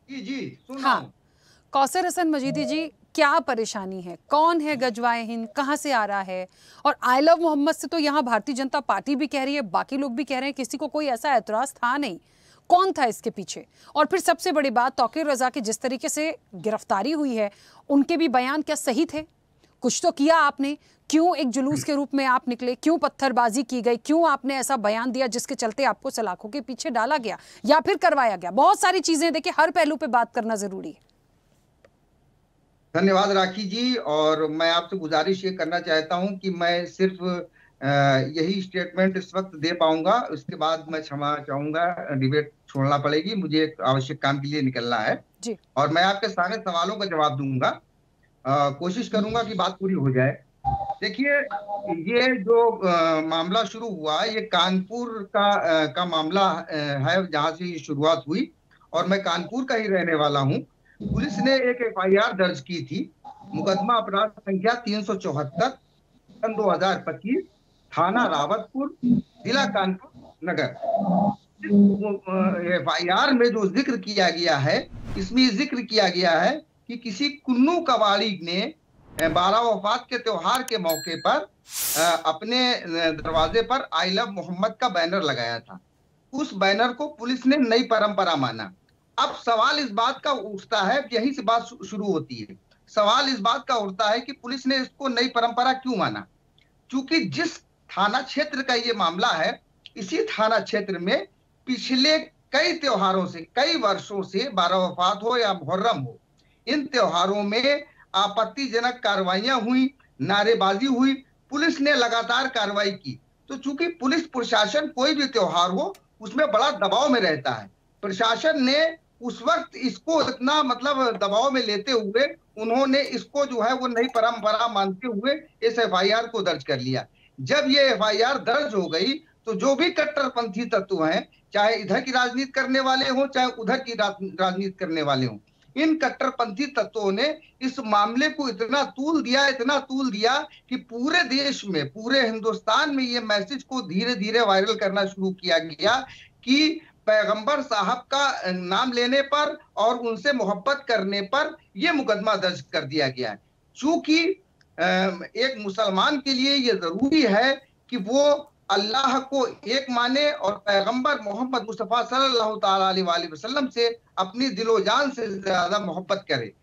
जी सुन रहा हाँ, हूं। कौसर हसन मजीदी जी, क्या परेशानी है? कौन है गजवाए हिंद, कहाँ से आ रहा है? और आई लव मोहम्मद से तो यहाँ भारतीय जनता पार्टी भी कह रही है, बाकी लोग भी कह रहे हैं, किसी को कोई ऐसा ऐतराज था नहीं। कौन था इसके पीछे? और फिर सबसे बड़ी बात, तौकीर रजा की जिस तरीके से गिरफ्तारी हुई है, उनके भी बयान क्या सही थे? कुछ तो किया आपने, क्यों एक जुलूस के रूप में आप निकले, क्यों पत्थरबाजी की गई, क्यों आपने ऐसा बयान दिया जिसके चलते आपको सलाखों के पीछे डाला गया या फिर करवाया गया? बहुत सारी चीजें, देखिए हर पहलू पे बात करना जरूरी है। धन्यवाद राखी जी, और मैं आपसे गुजारिश ये करना चाहता हूं कि मैं सिर्फ यही स्टेटमेंट इस वक्त दे पाऊंगा, उसके बाद मैं क्षमा चाहूंगा, डिबेट छोड़ना पड़ेगी, मुझे एक आवश्यक काम के लिए निकलना है जी। और मैं आपके सारे सवालों का जवाब दूंगा, कोशिश करूंगा कि बात पूरी हो जाए। देखिए, ये जो मामला शुरू हुआ, ये कानपुर का मामला है, जहां से ये शुरुआत हुई, और मैं कानपुर का ही रहने वाला हूं। पुलिस ने एक FIR दर्ज की थी, मुकदमा अपराध संख्या 374 सन 2025, थाना रावतपुर, जिला कानपुर नगर। FIR में जो जिक्र किया गया है, इसमें जिक्र किया गया है कि किसी कुन्नू कबाड़ी ने 12 वफात के त्योहार के मौके पर अपने दरवाजे पर आई लव मोहम्मद का बैनर लगाया था। उस बैनर को पुलिस ने नई परंपरा माना। अब सवाल इस बात का उठता है, यहीं से बात शुरू होती है, सवाल इस बात का उठता है कि पुलिस ने इसको नई परंपरा क्यों माना? क्योंकि जिस थाना क्षेत्र का ये मामला है, इसी थाना क्षेत्र में पिछले कई त्योहारों से, कई वर्षों से, 12 वफात हो या मुहर्रम हो, इन त्योहारों में आपत्तिजनक कार्रवाइयां हुई, नारेबाजी हुई, पुलिस ने लगातार कार्रवाई की। तो चूंकि पुलिस प्रशासन कोई भी त्योहार हो उसमें बड़ा दबाव में रहता है, प्रशासन ने उस वक्त इसको इतना दबाव में लेते हुए उन्होंने इसको जो है वो नई परंपरा मानते हुए इस FIR को दर्ज कर लिया। जब ये FIR दर्ज हो गई तो जो भी कट्टरपंथी तत्व हैं, चाहे इधर की राजनीति करने वाले हों चाहे उधर की राजनीति करने वाले हों, इन कट्टरपंथी तत्वों ने इस मामले को इतना तूल दिया कि पूरे देश में, पूरे हिंदुस्तान में ये मैसेज को धीरे धीरे वायरल करना शुरू किया गया कि पैगंबर साहब का नाम लेने पर और उनसे मोहब्बत करने पर यह मुकदमा दर्ज कर दिया गया है। चूंकि एक मुसलमान के लिए यह जरूरी है कि वो अल्लाह को एक माने और पैगंबर मोहम्मद मुस्तफा सल्लल्लाहु ताला अलैहि वसल्लम से अपनी दिलो जान से ज्यादा मोहब्बत करे।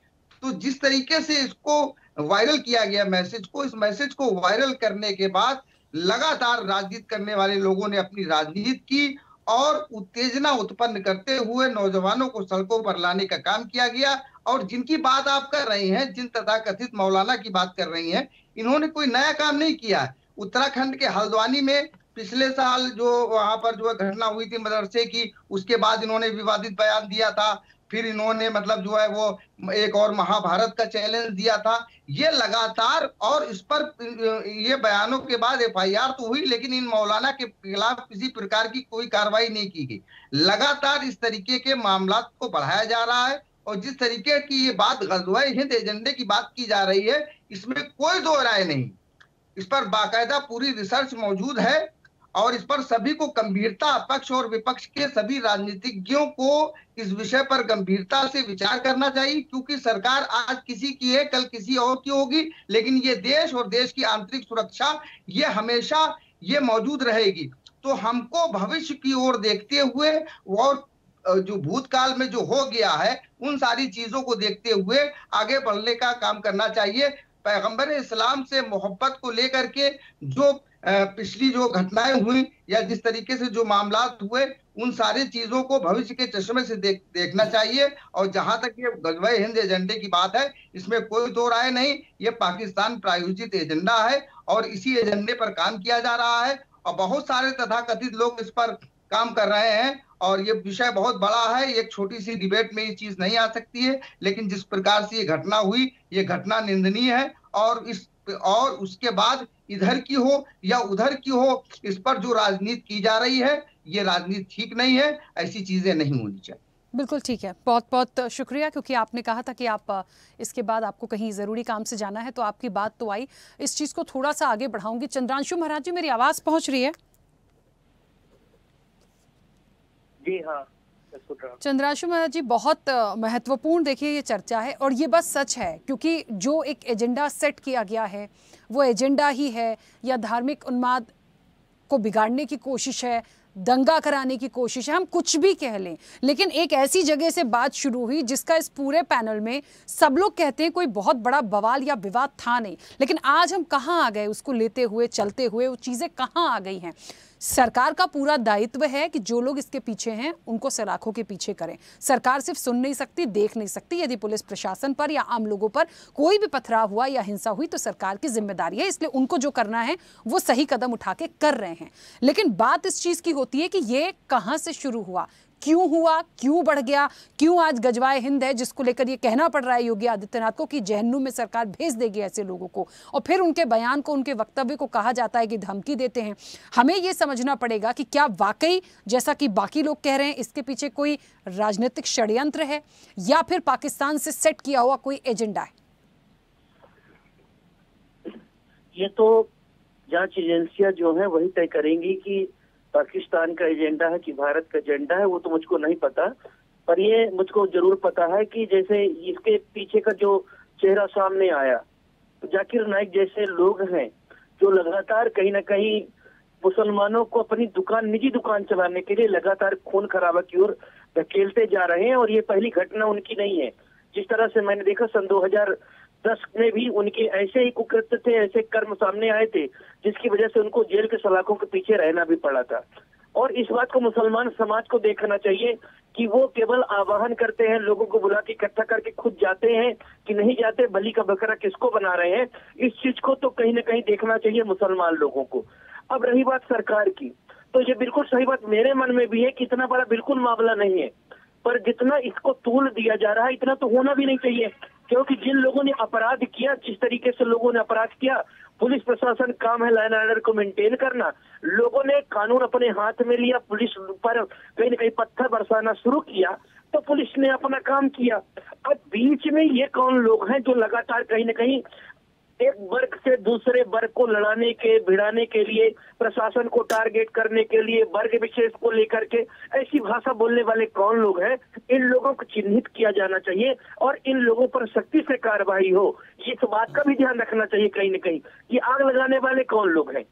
तो जिस तरीके से इसको वायरल किया गया मैसेज को, इस मैसेज को वायरल करने के बाद लगातार राजनीति करने वाले लोगों ने अपनी राजनीति की और उत्तेजना उत्पन्न करते हुए नौजवानों को सड़कों पर लाने का काम किया गया। और जिनकी बात आप कर रही हैं, जिन तथाकथित मौलाना की बात कर रही हैं, इन्होंने कोई नया काम नहीं किया। उत्तराखंड के हल्द्वानी में पिछले साल जो वहां पर जो घटना हुई थी मदरसे की, उसके बाद इन्होंने विवादित बयान दिया था, फिर इन्होंने जो है वो एक और महाभारत का चैलेंज दिया था। ये लगातार, और इस पर ये बयानों के बाद FIR तो हुई, लेकिन इन मौलाना के खिलाफ किसी प्रकार की कोई कार्रवाई नहीं की गई। लगातार इस तरीके के मामला को बढ़ाया जा रहा है, और जिस तरीके की ये बात गज़वा-ए-हिंद एजेंडे की बात की जा रही है, इसमें कोई दो राय नहीं। इस पर बाकायदा पूरी रिसर्च मौजूद है और इस पर सभी को गंभीरता, पक्ष और विपक्ष के सभी राजनीतिज्ञों को इस विषय पर गंभीरता से विचार करना चाहिए, क्योंकि सरकार आज किसी की है, कल किसी और की होगी, लेकिन ये देश और देश की आंतरिक सुरक्षा ये हमेशा ये मौजूद रहेगी। तो हमको भविष्य की ओर देखते हुए और जो भूतकाल में जो हो गया है उन सारी चीजों को देखते हुए आगे बढ़ने का काम करना चाहिए। पैगंबर इस्लाम से मोहब्बत को लेकर के जो पिछली जो घटनाएं हुई या जिस तरीके से जो मामलात हुए, उन सारी चीजों को भविष्य के चश्मे से देखना चाहिए। और जहां तक ये गज़वा हिंद एजेंडे की बात है, इसमें कोई दो राय नहीं, ये पाकिस्तान प्रायोजित एजेंडा है और इसी एजेंडे पर काम किया जा रहा है और बहुत सारे तथाकथित लोग इस पर काम कर रहे हैं और ये विषय बहुत बड़ा है। एक छोटी सी डिबेट में ये चीज नहीं आ सकती है, लेकिन जिस प्रकार से ये घटना हुई, ये घटना निंदनीय है और उसके बाद इधर की हो या उधर की हो, इस पर जो राजनीति की जा रही है ये राजनीति ठीक नहीं है, ऐसी चीजें नहीं होनी चाहिए। बिल्कुल ठीक है, बहुत बहुत शुक्रिया, क्योंकि आपने कहा था कि आप इसके बाद आपको कहीं ज़रूरी काम से जाना है, तो आपकी बात तो आई। इस चीज़ को थोड़ा सा आगे बढ़ाऊंगी। चंद्रांशु महाराज जी, मेरी आवाज़ पहुंच रही है? जी हाँ, चंद्रांशु महाराज जी, बहुत महत्वपूर्ण देखिए ये चर्चा है और ये बस सच है, क्योंकि जो एक एजेंडा सेट किया गया है वो एजेंडा ही है या धार्मिक उन्माद को बिगाड़ने की कोशिश है, दंगा कराने की कोशिश है, हम कुछ भी कह लें, लेकिन एक ऐसी जगह से बात शुरू हुई जिसका इस पूरे पैनल में सब लोग कहते हैं कोई बहुत बड़ा बवाल या विवाद था नहीं, लेकिन आज हम कहाँ आ गए उसको लेते हुए, चलते हुए, वो चीज़ें कहाँ आ गई हैं। सरकार का पूरा दायित्व है कि जो लोग इसके पीछे हैं उनको सलाखों के पीछे करें। सरकार सिर्फ सुन नहीं सकती, देख नहीं सकती। यदि पुलिस प्रशासन पर या आम लोगों पर कोई भी पथराव हुआ या हिंसा हुई तो सरकार की जिम्मेदारी है, इसलिए उनको जो करना है वो सही कदम उठा के कर रहे हैं। लेकिन बात इस चीज़ की होती है कि ये कहाँ से शुरू हुआ, क्यों हुआ, क्यों बढ़ गया, क्यों आज गजवाए हिंद है जिसको लेकर ये कहना पड़ रहा है योगी आदित्यनाथ को कि जहन्नुम में सरकार भेज देगी ऐसे लोगों को, और फिर उनके बयान को, उनके वक्तव्य को कहा जाता है कि धमकी देते हैं। हमें ये समझना पड़ेगा कि क्या वाकई जैसा कि बाकी लोग कह रहे हैं इसके पीछे कोई राजनीतिक षड्यंत्र है या फिर पाकिस्तान से सेट किया हुआ कोई एजेंडा है। ये तो जांच एजेंसियां जो है वही तय करेंगी कि पाकिस्तान का एजेंडा है कि भारत का एजेंडा है, वो तो मुझको नहीं पता, पर ये मुझको जरूर पता है कि जैसे इसके पीछे का जो चेहरा सामने आया, जाकिर नाइक जैसे लोग हैं जो लगातार कहीं ना कहीं मुसलमानों को अपनी दुकान, निजी दुकान चलाने के लिए लगातार खून खराबा की ओर धकेलते जा रहे हैं। और ये पहली घटना उनकी नहीं है। जिस तरह से मैंने देखा सन 2010 में भी उनके ऐसे ही कुकृत्य थे, ऐसे कर्म सामने आए थे जिसकी वजह से उनको जेल के सलाखों के पीछे रहना भी पड़ा था। और इस बात को मुसलमान समाज को देखना चाहिए कि वो केवल आवाहन करते हैं, लोगों को बुला के इकट्ठा करके खुद जाते हैं कि नहीं जाते, बलि का बकरा किसको बना रहे हैं, इस चीज को तो कहीं ना कहीं देखना चाहिए मुसलमान लोगों को। अब रही बात सरकार की, तो ये बिल्कुल सही बात मेरे मन में भी है कि इतना बड़ा बिल्कुल मामला नहीं है, पर जितना इसको तूल दिया जा रहा है इतना तो होना भी नहीं चाहिए, क्योंकि जिन लोगों ने अपराध किया, जिस तरीके से लोगों ने अपराध किया, पुलिस प्रशासन काम है लाइन ऑर्डर को मेंटेन करना, लोगों ने कानून अपने हाथ में लिया, पुलिस पर कहीं न कहीं पत्थर बरसाना शुरू किया, तो पुलिस ने अपना काम किया। अब बीच में ये कौन लोग हैं जो लगातार कहीं न कहीं एक वर्ग से दूसरे वर्ग को लड़ाने के, भिड़ाने के लिए, प्रशासन को टारगेट करने के लिए, वर्ग विशेष को लेकर के ऐसी भाषा बोलने वाले कौन लोग हैं, इन लोगों को चिन्हित किया जाना चाहिए और इन लोगों पर सख्ती से कार्रवाई हो। इस बात का भी ध्यान रखना चाहिए कहीं न कहीं कि आग लगाने वाले कौन लोग हैं।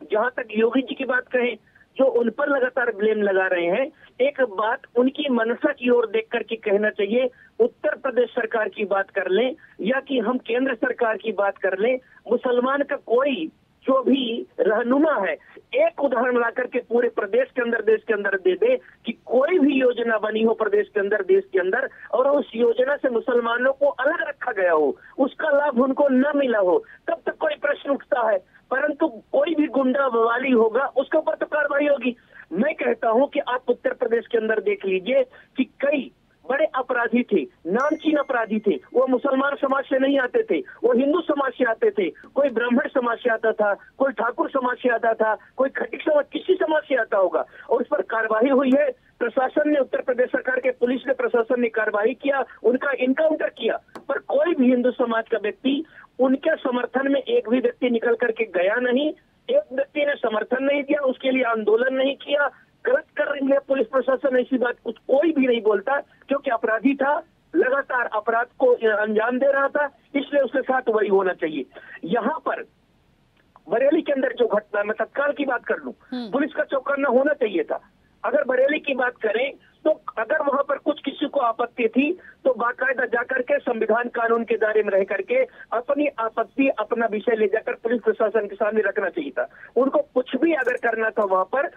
जहां तक योगी जी की बात कहें, जो उन पर लगातार ब्लेम लगा रहे हैं, एक बात उनकी मनसा की ओर देख करके कहना चाहिए, उत्तर प्रदेश सरकार की बात कर लें या कि हम केंद्र सरकार की बात कर लें, मुसलमान का कोई जो भी रहनुमा है एक उदाहरण ला करके पूरे प्रदेश के अंदर, देश के अंदर दे दे कि कोई भी योजना बनी हो प्रदेश के अंदर, देश के अंदर, और उस योजना से मुसलमानों को अलग रखा गया हो, उसका लाभ उनको न मिला हो, तब तक कोई प्रश्न उठता है। परंतु कोई भी गुंडा बवाली होगा उसके ऊपर तो कार्रवाई होगी। मैं कहता हूं कि आप उत्तर प्रदेश के अंदर देख लीजिए कि कई बड़े अपराधी थे, नामचीन अपराधी थे, वो मुसलमान समाज से नहीं आते थे, वो हिंदू समाज से आते थे, कोई ब्राह्मण समाज से आता था, कोई ठाकुर समाज से आता था, कोई खटिक समाज, किसी समाज से आता होगा, और उस पर कार्रवाई हुई है। प्रशासन ने, उत्तर प्रदेश सरकार के पुलिस ने, प्रशासन ने कार्रवाई किया, उनका इनकाउंटर किया, पर कोई भी हिंदू समाज का व्यक्ति उनके समर्थन में एक भी व्यक्ति निकल करके गया नहीं, एक व्यक्ति ने समर्थन नहीं दिया, उसके लिए आंदोलन नहीं किया। गलत कर रही है पुलिस प्रशासन, ऐसी बात कुछ कोई भी नहीं बोलता, क्योंकि अपराधी था, लगातार अपराध को अंजाम दे रहा था, इसलिए उसके साथ वही होना चाहिए। यहाँ पर बरेली के अंदर जो घटना, मैं तत्काल की बात कर लूं, पुलिस का चौकन्ना होना चाहिए था। अगर बरेली की बात करें तो अगर वहां पर कुछ किसी को आपत्ति थी तो बाकायदा जाकर के संविधान कानून के दायरे में रह करके अपनी आपत्ति, अपना विषय ले जाकर पुलिस प्रशासन के सामने रखना चाहिए था। उनको कुछ भी अगर करना था वहां पर,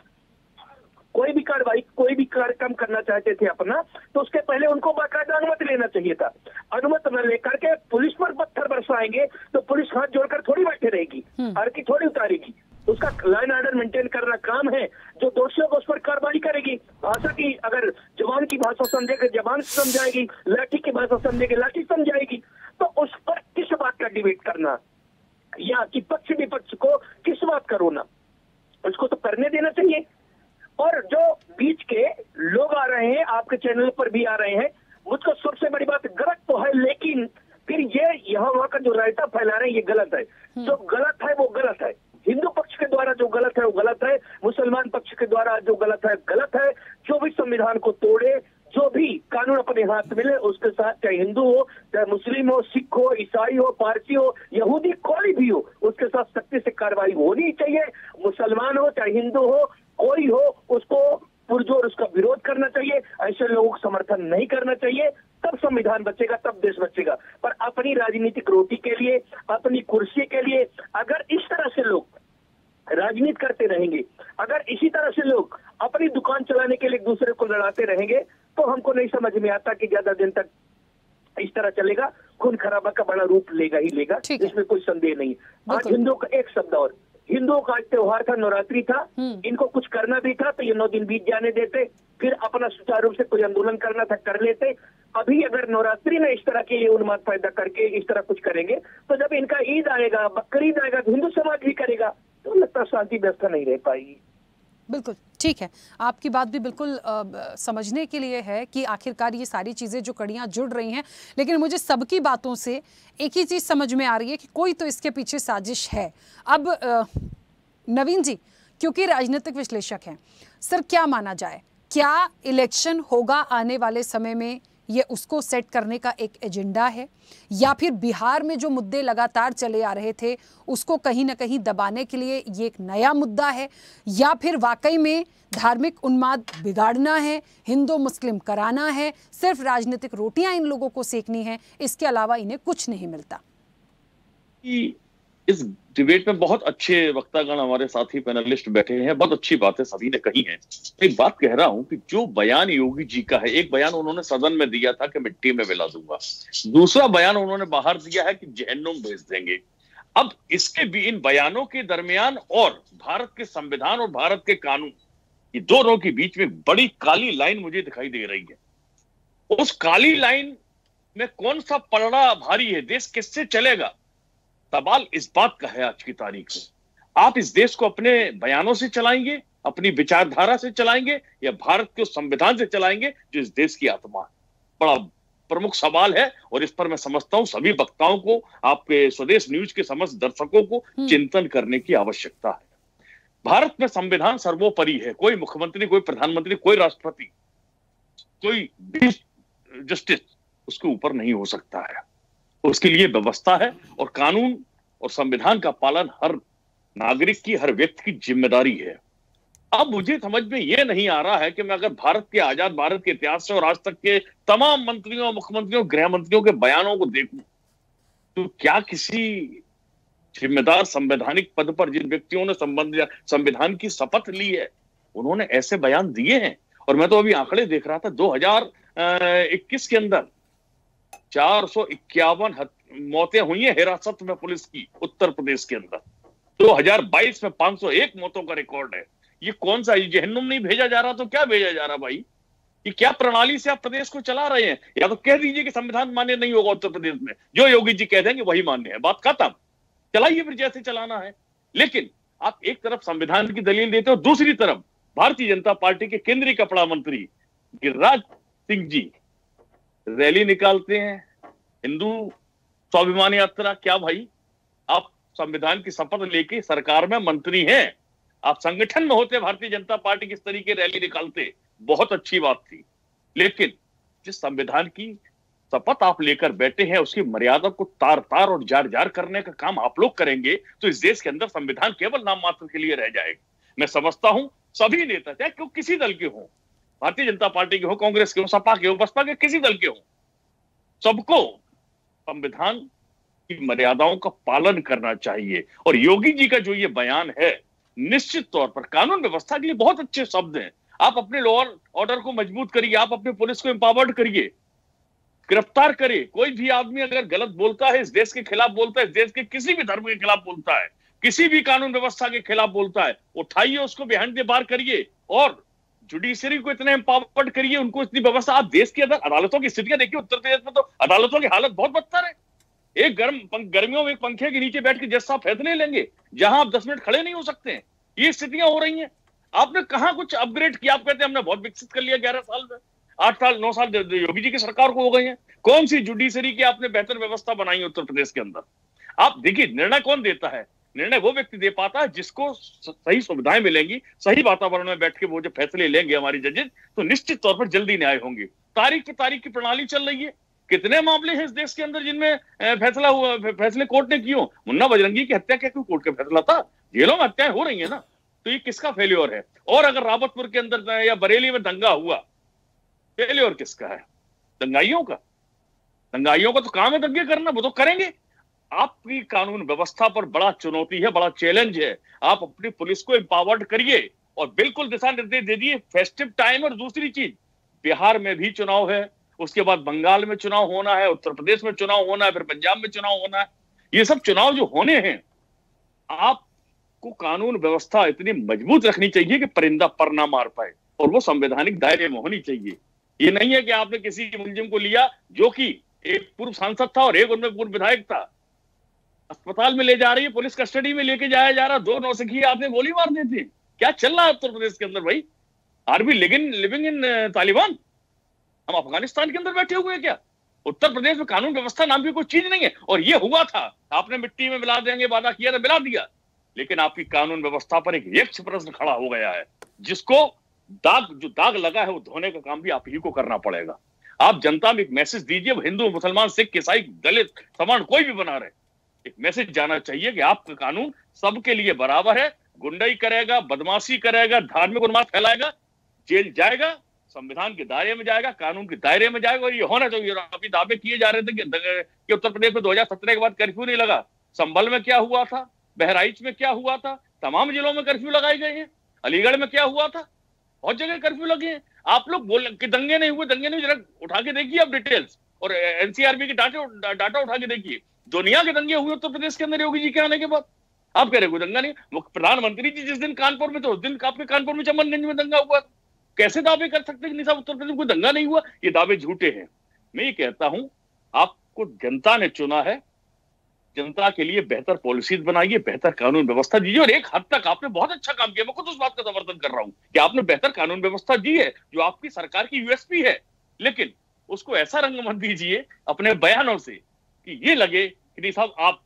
कोई भी कार्रवाई, कोई भी कार्यक्रम करना चाहते थे अपना, तो उसके पहले उनको बाकायदा अनुमति लेना चाहिए था। अनुमति न लेकर के पुलिस पर पत्थर बरसाएंगे तो पुलिस हाथ जोड़कर थोड़ी बैठे रहेगी, हरकी थोड़ी उतारेगी। उसका लाइन ऑर्डर मेंटेन करना काम है, जो दोषियों को उस पर कार्रवाई करेगी। भाषा की, अगर जवान की भाषा समझेगी जवान समझाएगी, लाठी की भाषा समझेगी लाठी समझाएगी। तो उस पर किस बात का डिबेट करना, या कि पक्ष विपक्ष को किस बात का रोना, उसको तो करने देना चाहिए। और जो बीच के लोग आ रहे हैं, आपके चैनल पर भी आ रहे हैं, मुझको सबसे बड़ी बात, गलत तो है, लेकिन फिर ये यहाँ वहाँ का जो रायता फैला रहे हैं ये गलत है। जो गलत है वो गलत है, हिंदू पक्ष के द्वारा जो गलत है वो गलत है, मुसलमान पक्ष के द्वारा जो गलत है गलत है। जो भी संविधान को तोड़े, जो भी कानून अपने हाथ में ले, उसके साथ चाहे हिंदू हो, चाहे मुस्लिम हो, सिख हो, ईसाई हो, पारसी हो, यहूदी, कोई भी हो, उसके साथ सख्ती से कार्रवाई होनी चाहिए। मुसलमान हो चाहे हिंदू हो, कोई हो, उसको पुरजोर उसका विरोध करना चाहिए। ऐसे लोगों को समर्थन नहीं करना चाहिए, तब संविधान बचेगा, तब देश बचेगा। पर अपनी राजनीतिक रोटी के लिए, अपनी कुर्सी के लिए अगर इस तरह से लोग राजनीति करते रहेंगे, अगर इसी तरह से लोग अपनी दुकान चलाने के लिए एक दूसरे को लड़ाते रहेंगे, तो हमको नहीं समझ में आता कि ज्यादा दिन तक इस तरह चलेगा। खून खराबा का बड़ा रूप लेगा ही लेगा, इसमें कोई संदेह नहीं। आज हिंदुओं का एक शब्द और, हिंदुओं का त्योहार था, नवरात्रि था, इनको कुछ करना भी था तो ये 9 दिन बीत जाने देते, फिर अपना सुचारू रूप से कोई आंदोलन करना था कर लेते। अभी अगर नवरात्रि में इस तरह के ये उन्माद पैदा करके इस तरह कुछ करेंगे, तो जब इनका ईद आएगा, बकरीद आएगा, तो हिंदू समाज भी करेगा, तो लगता शांति व्यवस्था नहीं रह पाएगी। बिल्कुल ठीक है, आपकी बात भी बिल्कुल समझने के लिए है कि आखिरकार ये सारी चीज़ें जो कड़ियाँ जुड़ रही हैं, लेकिन मुझे सबकी बातों से एक ही चीज़ समझ में आ रही है कि कोई तो इसके पीछे साजिश है। अब नवीन जी, क्योंकि राजनीतिक विश्लेषक हैं, सर क्या माना जाए, क्या इलेक्शन होगा आने वाले समय में, ये उसको सेट करने का एक एजेंडा है, या फिर बिहार में जो मुद्दे लगातार चले आ रहे थे उसको कहीं ना कहीं दबाने के लिए ये एक नया मुद्दा है, या फिर वाकई में धार्मिक उन्माद बिगाड़ना है, हिंदू मुस्लिम कराना है, सिर्फ राजनीतिक रोटियां इन लोगों को सेकनी है, इसके अलावा इन्हें कुछ नहीं मिलता। इस डिबेट में बहुत अच्छे वक्तागण हमारे साथी पैनलिस्ट बैठे हैं, बहुत अच्छी बातें सभी ने कही हैं। एक बात कह रहा हूं कि जो बयान योगी जी का है, एक बयान उन्होंने सदन में दिया था कि मिट्टी में मिला दूंगा, दूसरा बयान उन्होंने बाहर दिया है कि जहन्नुम भेज देंगे। अब इसके भी इन बयानों के दरमियान और भारत के संविधान और भारत के कानून, ये दोनों के बीच में बड़ी काली लाइन मुझे दिखाई दे रही है। उस काली लाइन में कौन सा पलड़ा भारी है, देश किससे चलेगा? सवाल इस बात का है आज की तारीख में, आप इस देश को अपने बयानों से चलाएंगे, अपनी विचारधारा से चलाएंगे, या भारत के उस संविधान से चलाएंगे जो इस देश की आत्मा है? बड़ा प्रमुख सवाल है, और इस पर मैं समझता हूं सभी वक्ताओं को, आपके स्वदेश न्यूज के समस्त दर्शकों को चिंतन करने की आवश्यकता है। भारत में संविधान सर्वोपरि है, कोई मुख्यमंत्री, कोई प्रधानमंत्री, कोई राष्ट्रपति, कोई भी जस्टिस उसके ऊपर नहीं हो सकता है। उसके लिए व्यवस्था है, और कानून और संविधान का पालन हर नागरिक की, हर व्यक्ति की जिम्मेदारी है। अब मुझे समझ में यह नहीं आ रहा है कि मैं अगर भारत के, आजाद भारत के इतिहास से और आज तक के तमाम मंत्रियों, मुख्यमंत्रियों, गृह मंत्रियों के बयानों को देखूं, तो क्या किसी जिम्मेदार संवैधानिक पद पर जिन व्यक्तियों ने संविधान की शपथ ली है, उन्होंने ऐसे बयान दिए हैं? और मैं तो अभी आंकड़े देख रहा था, 2021 के अंदर 451 मौतें हुई हैं हिरासत में पुलिस की उत्तर प्रदेश के अंदर। 2022 में 501 मौतों का रिकॉर्ड है। ये कौन सा, ये जहन्नुम नहीं भेजा जा रहा तो क्या भेजा जा रहा भाई? ये क्या प्रणाली से आप प्रदेश को चला रहे हैं? या तो कह दीजिए कि संविधान मान्य नहीं होगा उत्तर प्रदेश में, जो योगी जी कह देंगे वही मान्य है, बात खत्म, चलाइए फिर जैसे चलाना है। लेकिन आप एक तरफ संविधान की दलील देते हो, दूसरी तरफ भारतीय जनता पार्टी के केंद्रीय कपड़ा मंत्री गिरिराज सिंह जी रैली निकालते हैं, हिंदू स्वाभिमान यात्रा क्या भाई? आप संविधान की शपथ लेके सरकार में मंत्री हैं, आप संगठन में होते भारतीय जनता पार्टी किस तरीके रैली निकालते, बहुत अच्छी बात थी। लेकिन जिस संविधान की शपथ आप लेकर बैठे हैं उसकी मर्यादा को तार तार और जार जार करने का काम आप लोग करेंगे तो इस देश के अंदर संविधान केवल नाम मात्र के लिए रह जाएगा। मैं समझता हूं सभी नेता, चाहे क्यों किसी दल के हो, भारतीय जनता पार्टी के हो, कांग्रेस के हो, सपा के हो, बसपा के, किसी दल के हो, सबको संविधान की मर्यादाओं का पालन करना चाहिए। और योगी जी का जो ये बयान है, निश्चित तौर पर कानून व्यवस्था के लिए बहुत अच्छे शब्द हैं। आप अपने लॉ ऑर्डर को मजबूत करिए, आप अपने पुलिस को एम्पावर्ड करिए, गिरफ्तार करिए। कोई भी आदमी अगर गलत बोलता है, इस देश के खिलाफ बोलता है, इस देश के किसी भी धर्म के खिलाफ बोलता है, किसी भी कानून व्यवस्था के खिलाफ बोलता है, उठाइए उसको, बिहाइंड द बार करिए और जुडिशरी को इतने एम्पावर्ड करिए, उनको इतनी व्यवस्था। आप देश के अंदर अदालतों की स्थितियां देखिए, उत्तर प्रदेश में तो अदालतों की हालत बहुत बदतर है। एक गर्मियों में एक पंखे के नीचे बैठ के जज साहब फैसले लेंगे जहां आप 10 मिनट खड़े नहीं हो सकते हैं। ये स्थितियां हो रही हैं। आपने कहां कुछ अपग्रेड किया? आप कहते हैं हमने बहुत विकसित कर लिया 11 साल में, 8 साल 9 साल योगी जी की सरकार को हो गए हैं। कौन सी जुडिशरी की आपने बेहतर व्यवस्था बनाई उत्तर प्रदेश के अंदर? आप देखिए, निर्णय कौन देता है? निर्णय वो व्यक्ति दे पाता है जिसको सही सुविधाएं मिलेंगी, सही वातावरण में बैठ के वो जो फैसले लेंगे हमारी जजेस, तो निश्चित तौर पर जल्दी न्याय होंगे। तारीख पे तारीख की प्रणाली चल रही है। कितने मामले हैं इस देश के अंदर जिनमें फैसले कोर्ट ने किए? मुन्ना बजरंगी की हत्या क्या क्यों कोर्ट का फैसला था? जेलों में हत्याएं हो रही है ना, तो ये किसका फेल्योर है? और अगर रावतपुर के अंदर या बरेली में दंगा हुआ, फेल्योर किसका है? दंगाइयों का। दंगाइयों का तो काम है दंगे करना, वो तो करेंगे। आपकी कानून व्यवस्था पर बड़ा चुनौती है, बड़ा चैलेंज है। आप अपनी पुलिस को एम्पावर्ड करिए और बिल्कुल दिशा निर्देश दे दिए। फेस्टिव टाइम और दूसरी चीज, बिहार में भी चुनाव है, उसके बाद बंगाल में चुनाव होना है, उत्तर प्रदेश में चुनाव होना है, फिर पंजाब में चुनाव होना है। ये सब चुनाव जो होने हैं, आपको कानून व्यवस्था इतनी मजबूत रखनी चाहिए कि परिंदा पर ना मार पाए, और वो संवैधानिक दायरे में होनी चाहिए। ये नहीं है कि आपने किसी मुलजिम को लिया जो कि एक पूर्व सांसद था और एक उनमें पूर्व विधायक था, अस्पताल में ले जा रही है, पुलिस कस्टडी में लेके जाया जा रहा, 2 नौसिखिए आपने गोली मार दी थी। क्या चल रहा है उत्तर प्रदेश के अंदर भाई? Are we living in Taliban? हम अफगानिस्तान के अंदर बैठे हुए हैं क्या? उत्तर प्रदेश में कानून व्यवस्था नाम की कोई चीज नहीं है। और ये हुआ था, आपने मिट्टी में मिला देंगे वादा किया था, मिला दिया, लेकिन आपकी कानून व्यवस्था पर एक यक्ष प्रश्न खड़ा हो गया है, जिसको जो दाग लगा है वो धोने का काम भी आप ही को करना पड़ेगा। आप जनता में एक मैसेज दीजिए, हिंदू, मुसलमान, सिख, ईसाई, दलित, सवर्ण कोई भी बना रहे, एक मैसेज जाना चाहिए कि आपका कानून सबके लिए बराबर है। गुंडाई करेगा, बदमाशी करेगा, धार्मिक उन्माद फैलाएगा, जेल जाएगा, संविधान के दायरे में जाएगा, कानून के दायरे में जाएगा। और ये होना चाहिए। अभी दावे किए जा रहे थे कि उत्तर प्रदेश में 2017 के बाद कर्फ्यू नहीं लगा। संभल में क्या हुआ था, बहराइच में क्या हुआ था, तमाम जिलों में कर्फ्यू लगाए गए हैं। अलीगढ़ में क्या हुआ था, बहुत जगह कर्फ्यू लगे हैं। आप लोग बोल कि दंगे नहीं हुए, दंगे नहीं, जरा उठा के देखिए आप डिटेल्स, और एनसीआरबी के डाटा उठा के देखिए। दुनिया के दंगे हुए उत्तर प्रदेश के अंदर योगी जी के आने के बाद। आप कह रहे कोई दंगा नहीं? प्रधानमंत्री जी जिस दिन कानपुर में थे उस दिन आपके कानपुर में चमनगंज में दंगा हुआ। कैसे दावे कर सकते हैं कि साहब उत्तर प्रदेश में कोई दंगा नहीं हुआ? ये दावे झूठे हैं। मैं ये कहता हूं, आपको जनता ने चुना है, जनता के लिए बेहतर पॉलिसीज बनाइए, बेहतर कानून व्यवस्था दीजिए। और एक हद तक आपने बहुत अच्छा काम किया, मैं खुद उस बात का समर्थन कर रहा हूं कि आपने बेहतर कानून व्यवस्था दी है, जो आपकी सरकार की यूएसपी है। लेकिन उसको ऐसा रंग मत दीजिए अपने बयानों से कि ये लगे कि नहीं साहब आप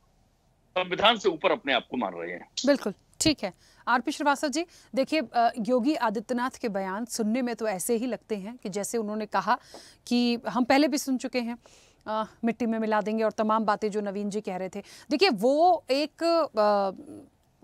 संविधान से ऊपर अपने आप को मान रहे हैं। बिल्कुल ठीक है। आरपी श्रीवास्तव जी, देखिए योगी आदित्यनाथ के बयान सुनने में तो ऐसे ही लगते हैं कि जैसे उन्होंने कहा कि हम पहले भी सुन चुके हैं, मिट्टी में मिला देंगे और तमाम बातें जो नवीन जी कह रहे थे। देखिए वो एक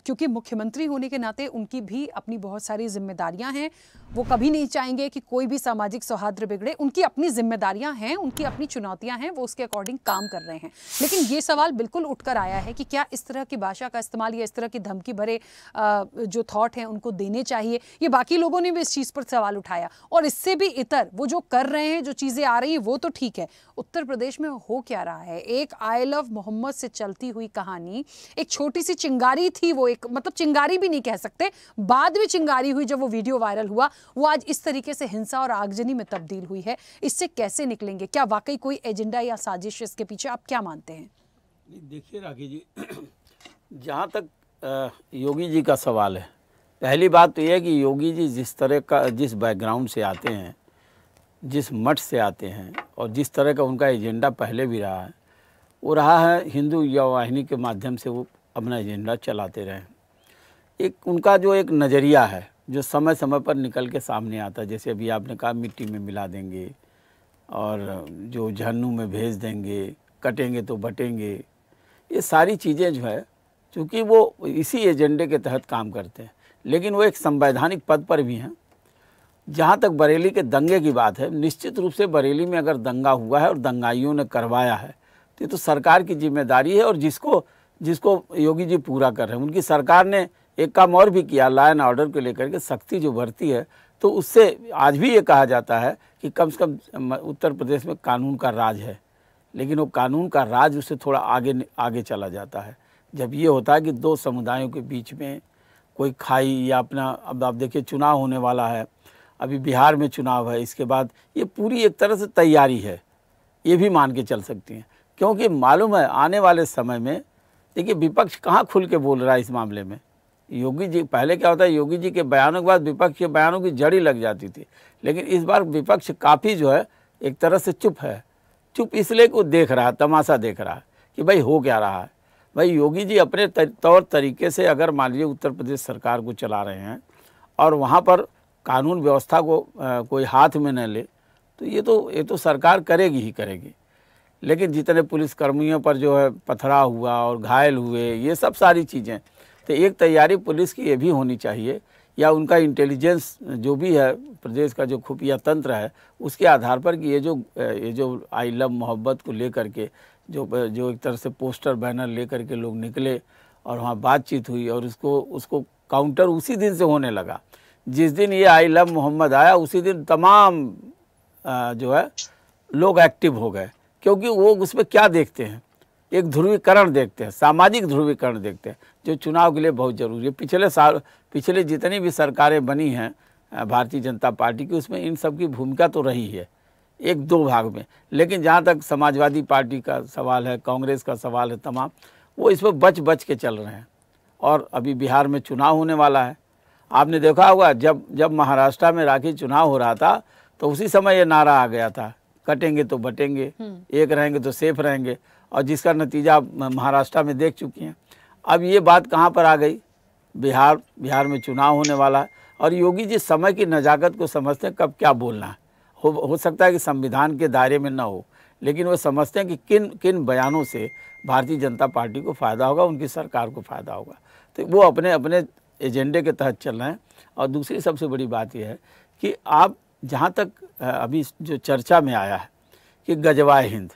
क्योंकि मुख्यमंत्री होने के नाते उनकी भी अपनी बहुत सारी जिम्मेदारियां हैं। वो कभी नहीं चाहेंगे कि कोई भी सामाजिक सौहार्द बिगड़े। उनकी अपनी जिम्मेदारियां हैं, उनकी अपनी चुनौतियां हैं, वो उसके अकॉर्डिंग काम कर रहे हैं। लेकिन ये सवाल बिल्कुल उठकर आया है कि क्या इस तरह की भाषा का इस्तेमाल या इस तरह की धमकी भरे जो थॉट हैं उनको देने चाहिए? ये बाकी लोगों ने भी इस चीज़ पर सवाल उठाया। और इससे भी इतर वो जो कर रहे हैं, जो चीज़ें आ रही हैं, वो तो ठीक है। उत्तर प्रदेश में हो क्या रहा है? एक आई लव मोहम्मद से चलती हुई कहानी, एक छोटी सी चिंगारी थी, वो एक मतलब चिंगारी भी नहीं कह सकते, बाद में चिंगारी हुई जब वो वीडियो वायरल हुआ, वो आज इस तरीके से हिंसा और आगजनी में तब्दील हुई है। इससे कैसे निकलेंगे? क्या वाकई कोई एजेंडा या साजिश इसके पीछे? आप क्या मानते हैं? देखिए राखी जी, जहाँ तक योगी जी का सवाल है, पहली बात तो यह है कि योगी जी जिस तरह का, जिस बैकग्राउंड से आते हैं, जिस मठ से आते हैं और जिस तरह का उनका एजेंडा पहले भी रहा है, वो रहा है हिंदू युवा वाहिनी के माध्यम से वो अपना एजेंडा चलाते रहे। एक उनका जो एक नज़रिया है जो समय समय पर निकल के सामने आता है, जैसे अभी आपने कहा मिट्टी में मिला देंगे और जो झरनों में भेज देंगे, कटेंगे तो बटेंगे, ये सारी चीज़ें जो है चूँकि वो इसी एजेंडे के तहत काम करते हैं, लेकिन वो एक संवैधानिक पद पर भी हैं। जहाँ तक बरेली के दंगे की बात है, निश्चित रूप से बरेली में अगर दंगा हुआ है और दंगाइयों ने करवाया है तो ये तो सरकार की जिम्मेदारी है, और जिसको योगी जी पूरा कर रहे हैं। उनकी सरकार ने एक काम और भी किया, लॉ एंड ऑर्डर को लेकर के सख्ती जो बरती है, तो उससे आज भी ये कहा जाता है कि कम से कम उत्तर प्रदेश में कानून का राज है, लेकिन वो कानून का राज उससे थोड़ा आगे चला जाता है। जब ये होता है कि दो समुदायों के बीच में कोई खाई या अपना, अब आप देखिए चुनाव होने वाला है, अभी बिहार में चुनाव है, इसके बाद ये पूरी एक तरह से तैयारी है, ये भी मान के चल सकती हैं, क्योंकि मालूम है आने वाले समय में देखिए विपक्ष कहाँ खुल के बोल रहा है इस मामले में। योगी जी, पहले क्या होता है, योगी जी के बयानों के बाद विपक्ष के बयानों की जड़ी लग जाती थी, लेकिन इस बार विपक्ष काफ़ी जो है एक तरह से चुप है। चुप इसलिए कि वो देख रहा है, तमाशा देख रहा है कि भाई हो क्या रहा है। भाई योगी जी अपने तौर तरीके से अगर मान लीजिए उत्तर प्रदेश सरकार को चला रहे हैं और वहाँ पर कानून व्यवस्था को कोई हाथ में न ले, तो ये तो सरकार करेगी ही करेगी। लेकिन जितने पुलिसकर्मियों पर जो है पथराव हुआ और घायल हुए, ये सब सारी चीज़ें, तो एक तैयारी पुलिस की ये भी होनी चाहिए, या उनका इंटेलिजेंस जो भी है, प्रदेश का जो खुफिया तंत्र है, उसके आधार पर कि ये जो आई लव मोहब्बत को लेकर के जो एक तरह से पोस्टर बैनर लेकर के लोग निकले और वहाँ बातचीत हुई, और उसको काउंटर उसी दिन से होने लगा। जिस दिन ये आई लव मोहम्मद आया उसी दिन तमाम जो है लोग एक्टिव हो गए, क्योंकि वो उसमें क्या देखते हैं, एक ध्रुवीकरण देखते हैं, सामाजिक ध्रुवीकरण देखते हैं, जो चुनाव के लिए बहुत ज़रूरी है। पिछले जितनी भी सरकारें बनी हैं भारतीय जनता पार्टी की, उसमें इन सब की भूमिका तो रही है एक दो भाग में, लेकिन जहाँ तक समाजवादी पार्टी का सवाल है, कांग्रेस का सवाल है, तमाम वो इसमें बच के चल रहे हैं। और अभी बिहार में चुनाव होने वाला है, आपने देखा होगा जब महाराष्ट्र में राखी चुनाव हो रहा था तो उसी समय ये नारा आ गया था, कटेंगे तो बटेंगे, एक रहेंगे तो सेफ रहेंगे, और जिसका नतीजा महाराष्ट्र में देख चुकी हैं। अब ये बात कहाँ पर आ गई, बिहार में चुनाव होने वाला है, और योगी जी समय की नज़ाकत को समझते हैं कब क्या बोलना है। हो सकता है कि संविधान के दायरे में न हो, लेकिन वो समझते हैं कि किन बयानों से भारतीय जनता पार्टी को फ़ायदा होगा, उनकी सरकार को फ़ायदा होगा, तो वो अपने एजेंडे के तहत चल रहे हैं। और दूसरी सबसे बड़ी बात यह है कि आप जहाँ तक अभी जो चर्चा में आया है कि गजवाए हिंद,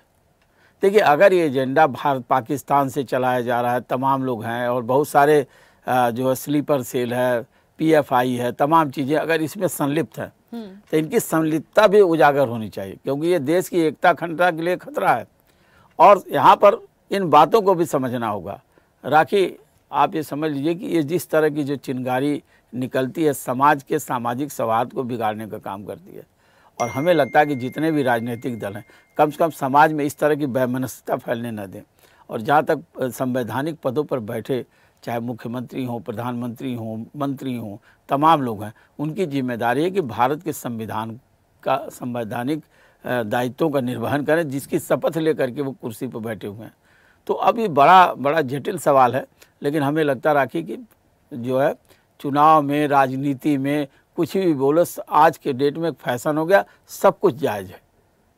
देखिए अगर ये एजेंडा भारत पाकिस्तान से चलाया जा रहा है, तमाम लोग हैं और बहुत सारे जो है स्लीपर सेल है, PFI है, तमाम चीज़ें अगर इसमें संलिप्त हैं, तो इनकी संलिप्तता भी उजागर होनी चाहिए, क्योंकि ये देश की एकता अखंडता के लिए खतरा है। और यहाँ पर इन बातों को भी समझना होगा। राखी, आप ये समझ लीजिए कि ये जिस तरह की जो चिंगारी निकलती है, समाज के सामाजिक सौहार्द को बिगाड़ने का काम करती है। और हमें लगता है कि जितने भी राजनीतिक दल हैं, कम से कम समाज में इस तरह की वैमनस्यता फैलने न दें। और जहाँ तक संवैधानिक पदों पर बैठे, चाहे मुख्यमंत्री हों, प्रधानमंत्री हों, मंत्री हों, तमाम लोग हैं, उनकी जिम्मेदारी है कि भारत के संविधान का संवैधानिक दायित्वों का निर्वहन करें, जिसकी शपथ लेकर के वो कुर्सी पर बैठे हुए हैं। तो अब ये बड़ा जटिल सवाल है, लेकिन हमें लगता राखी कि जो है चुनाव में, राजनीति में कुछ भी बोलो, आज के डेट में फैशन हो गया, सब कुछ जायज़ है,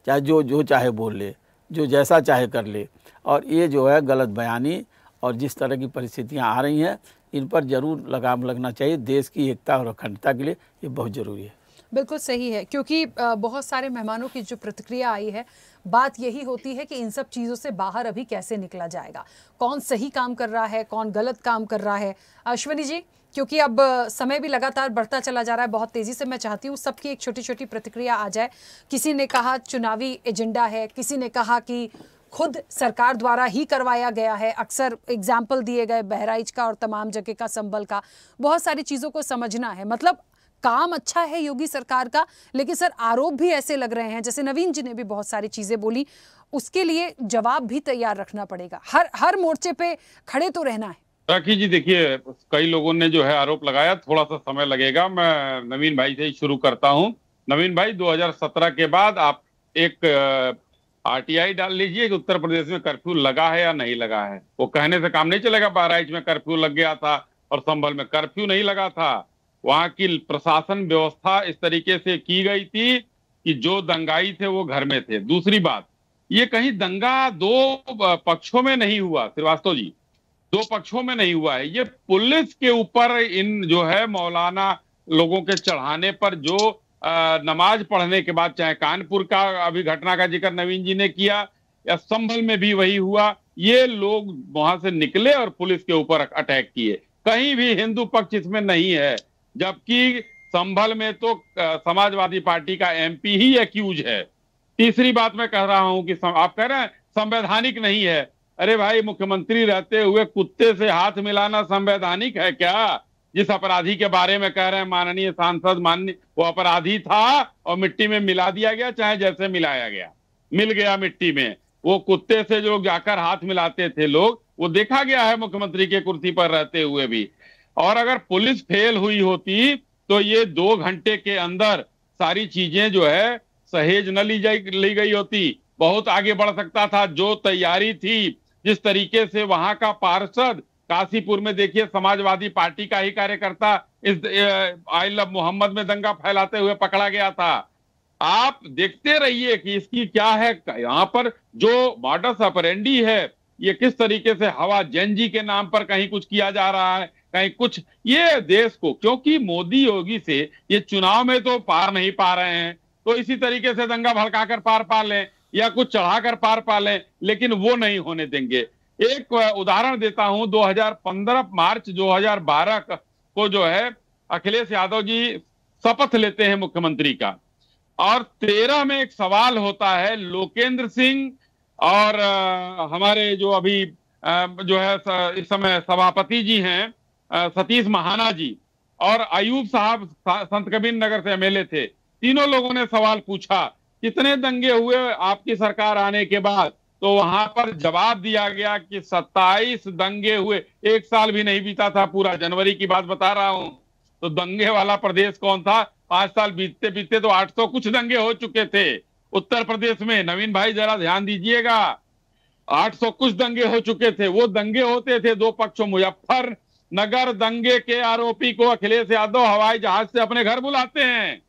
चाहे जो चाहे बोल ले, जो जैसा चाहे कर ले। और ये जो है गलत बयानी और जिस तरह की परिस्थितियां आ रही हैं, इन पर जरूर लगाम लगना चाहिए। देश की एकता और अखंडता के लिए ये बहुत ज़रूरी है। बिल्कुल सही है, क्योंकि बहुत सारे मेहमानों की जो प्रतिक्रिया आई है, बात यही होती है कि इन सब चीज़ों से बाहर अभी कैसे निकला जाएगा, कौन सही काम कर रहा है, कौन गलत काम कर रहा है। अश्विनी जी, क्योंकि अब समय भी लगातार बढ़ता चला जा रहा है बहुत तेज़ी से, मैं चाहती हूँ सबकी एक छोटी छोटी प्रतिक्रिया आ जाए। किसी ने कहा चुनावी एजेंडा है, किसी ने कहा कि खुद सरकार द्वारा ही करवाया गया है। अक्सर एग्जाम्पल दिए गए बहराइच का और तमाम जगह का, संभल का। बहुत सारी चीज़ों को समझना है। मतलब काम अच्छा है योगी सरकार का, लेकिन सर आरोप भी ऐसे लग रहे हैं, जैसे नवीन जी ने भी बहुत सारी चीज़ें बोली, उसके लिए जवाब भी तैयार रखना पड़ेगा। हर मोर्चे पे खड़े तो रहना है। राखी जी, देखिए कई लोगों ने जो है आरोप लगाया, थोड़ा सा समय लगेगा। मैं नवीन भाई से ही शुरू करता हूं। नवीन भाई, 2017 के बाद आप एक आरटीआई डाल लीजिए कि उत्तर प्रदेश में कर्फ्यू लगा है या नहीं लगा है। वो कहने से काम नहीं चलेगा बहराइच में कर्फ्यू लग गया था और संभल में कर्फ्यू नहीं लगा था। वहां की प्रशासन व्यवस्था इस तरीके से की गई थी कि जो दंगाई थे वो घर में थे। दूसरी बात, ये कहीं दंगा दो पक्षों में नहीं हुआ श्रीवास्तव जी, दो पक्षों में नहीं हुआ है। ये पुलिस के ऊपर इन जो है मौलाना लोगों के चढ़ाने पर जो नमाज पढ़ने के बाद, चाहे कानपुर का अभी घटना का जिक्र नवीन जी ने किया या संभल में भी वही हुआ, ये लोग वहां से निकले और पुलिस के ऊपर अटैक किए। कहीं भी हिंदू पक्ष इसमें नहीं है, जबकि संभल में तो समाजवादी पार्टी का एमपी ही एक्यूज है। तीसरी बात मैं कह रहा हूं कि आप कह रहे हैं संवैधानिक नहीं है। अरे भाई, मुख्यमंत्री रहते हुए कुत्ते से हाथ मिलाना संवैधानिक है क्या? जिस अपराधी के बारे में कह रहे हैं माननीय सांसद, माननीय, वो अपराधी था और मिट्टी में मिला दिया गया, चाहे जैसे मिलाया गया, मिल गया मिट्टी में। वो कुत्ते से जो जाकर हाथ मिलाते थे लोग, वो देखा गया है मुख्यमंत्री के कुर्सी पर रहते हुए भी। और अगर पुलिस फेल हुई होती तो ये 2 घंटे के अंदर सारी चीजें जो है सहेज न ली गई होती, बहुत आगे बढ़ सकता था। जो तैयारी थी, जिस तरीके से वहां का पार्षद काशीपुर में देखिए समाजवादी पार्टी का ही कार्यकर्ता इस आई लव मोहम्मद में दंगा फैलाते हुए पकड़ा गया था। आप देखते रहिए कि इसकी क्या है यहाँ पर जो मॉडस ऑपरेंडी है, ये किस तरीके से हवा जेनजी के नाम पर कहीं कुछ किया जा रहा है, कहीं कुछ। ये देश को, क्योंकि मोदी योगी से ये चुनाव में तो पार नहीं पा रहे हैं, तो इसी तरीके से दंगा भड़काकर पार पा लें या कुछ चढ़ाकर पार पा लें, लेकिन वो नहीं होने देंगे। एक उदाहरण देता हूं, 2015 मार्च 2012 को जो है अखिलेश यादव जी शपथ लेते हैं मुख्यमंत्री का, और 13 में एक सवाल होता है। लोकेंद्र सिंह और हमारे जो अभी जो है इस समय सभापति जी हैं सतीश महाना जी, और अयूब साहब संत कबीर नगर से एमएलए थे, तीनों लोगों ने सवाल पूछा कितने दंगे हुए आपकी सरकार आने के बाद, तो वहां पर जवाब दिया गया कि 27 दंगे हुए। 1 साल भी नहीं बीता था पूरा, जनवरी की बात बता रहा हूं। तो दंगे वाला प्रदेश कौन था? 5 साल बीतते बीतते तो 800 कुछ दंगे हो चुके थे उत्तर प्रदेश में। नवीन भाई जरा ध्यान दीजिएगा, 800 कुछ दंगे हो चुके थे। वो दंगे होते थे 2 पक्षों। मुजफ्फरनगर दंगे के आरोपी को अखिलेश यादव हवाई जहाज से अपने घर बुलाते हैं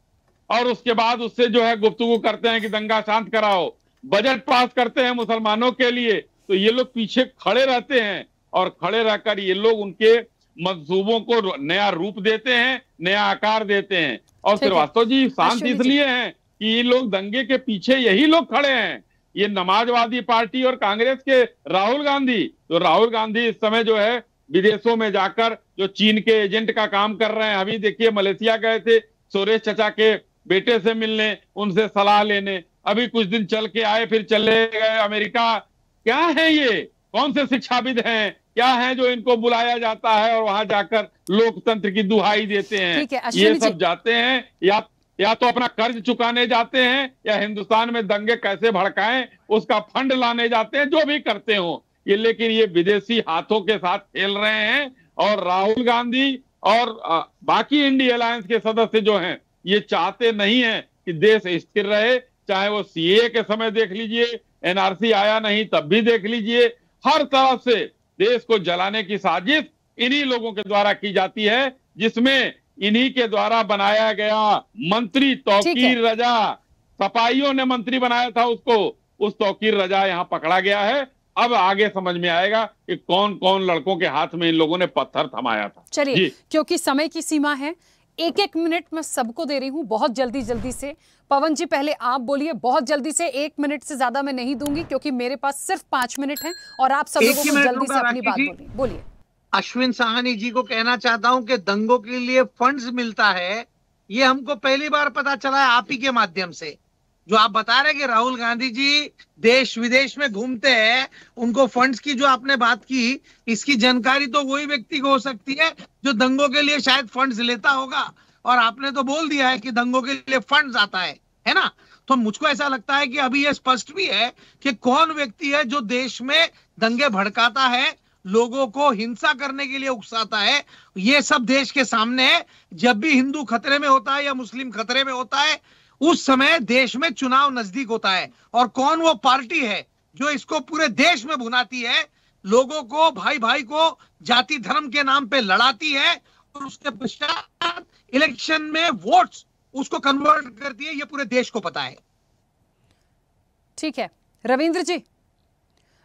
और उसके बाद उससे जो है गुफ्तगू करते हैं कि दंगा शांत कराओ। बजट पास करते हैं मुसलमानों के लिए, तो ये लोग पीछे खड़े रहते हैं और खड़े रहकर ये लोग उनके मंसूबों को नया रूप देते हैं, नया आकार देते हैं। और श्रीवास्तव जी, शांत इसलिए हैं कि ये लोग दंगे के पीछे यही लोग खड़े हैं, ये समाजवादी पार्टी और कांग्रेस के राहुल गांधी। तो राहुल गांधी इस समय जो है विदेशों में जाकर जो चीन के एजेंट का काम कर रहे हैं। अभी देखिए मलेशिया गए थे सुरेश चचा के बेटे से मिलने, उनसे सलाह लेने, अभी कुछ दिन चल के आए, फिर चले गए अमेरिका। क्या है ये? कौन से शिक्षाविद हैं? क्या है जो इनको बुलाया जाता है और वहां जाकर लोकतंत्र की दुहाई देते हैं? ये सब जाते हैं या तो अपना कर्ज चुकाने जाते हैं या हिंदुस्तान में दंगे कैसे भड़काएं उसका फंड लाने जाते हैं, जो भी करते हो ये। लेकिन ये विदेशी हाथों के साथ खेल रहे हैं और राहुल गांधी और बाकी इंडिया अलायंस के सदस्य जो हैं ये चाहते नहीं है कि देश स्थिर रहे। चाहे वो सीए के समय देख लीजिए, एनआरसी आया नहीं तब भी देख लीजिए, हर तरफ से देश को जलाने की साजिश इन्हीं लोगों के द्वारा की जाती है, जिसमें इन्हीं के द्वारा बनाया गया मंत्री तौकीर रजा, सपाइयों ने मंत्री बनाया था उसको, उस तौकीर रजा यहाँ पकड़ा गया है। अब आगे समझ में आएगा कि कौन कौन लड़कों के हाथ में इन लोगों ने पत्थर थमाया था। चलिए, क्योंकि समय की सीमा है, 1-1 मिनट मैं सबको दे रही हूँ, बहुत जल्दी से। पवन जी पहले आप बोलिए, बहुत जल्दी से, 1 मिनट से ज्यादा मैं नहीं दूंगी क्योंकि मेरे पास सिर्फ 5 मिनट हैं और आप सब लोगों को जल्दी से अपनी बात बोलिए। अश्विन साहनी जी को कहना चाहता हूं कि दंगों के लिए फंड्स मिलता है, ये हमको पहली बार पता चला है आप ही के माध्यम से। जो आप बता रहे कि राहुल गांधी जी देश विदेश में घूमते हैं, उनको फंड्स की जो आपने बात की, इसकी जानकारी तो वही व्यक्ति को हो सकती है जो दंगों के लिए शायद फंड्स लेता होगा। और आपने तो बोल दिया है कि दंगों के लिए फंड्स आता है ना? तो मुझको ऐसा लगता है कि अभी यह स्पष्ट भी है कि कौन व्यक्ति है जो देश में दंगे भड़काता है, लोगों को हिंसा करने के लिए उकसाता है। ये सब देश के सामने है। जब भी हिंदू खतरे में होता है या मुस्लिम खतरे में होता है, उस समय देश में चुनाव नजदीक होता है, और कौन वो पार्टी है जो इसको पूरे देश में भुनाती है, लोगों को, भाई भाई को जाति धर्म के नाम पे लड़ाती है, और उसके पश्चात इलेक्शन में वोट्स उसको कन्वर्ट करती है, ये पूरे देश को पता है। ठीक है रविंद्र जी,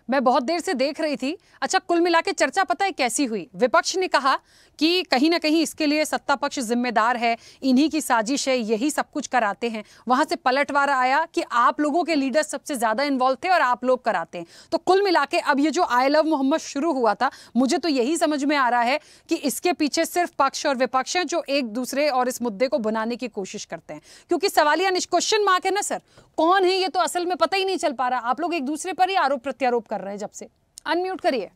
मैं बहुत देर से देख रही थी। अच्छा, कुल मिला के चर्चा पता है कैसी हुई? विपक्ष ने कहा कि कहीं ना कहीं इसके लिए सत्ता पक्ष जिम्मेदार है, इन्हीं की साजिश है, यही सब कुछ कराते हैं। वहां से पलटवार आया कि आप लोगों के लीडर सबसे ज्यादा इन्वॉल्व थे और आप लोग कराते हैं। तो कुल मिला के अब ये जो आई लव मोहम्मद शुरू हुआ था, मुझे तो यही समझ में आ रहा है कि इसके पीछे सिर्फ पक्ष और विपक्ष हैं जो एक दूसरे और इस मुद्दे को बनाने की कोशिश करते हैं। क्योंकि सवालिया क्वेश्चन मार्क है ना सर, कौन है ये तो असल में पता ही नहीं चल पा रहा। आप लोग एक दूसरे पर ही आरोप प्रत्यारोप कर रहे हैं जब से। अनम्यूट करिए।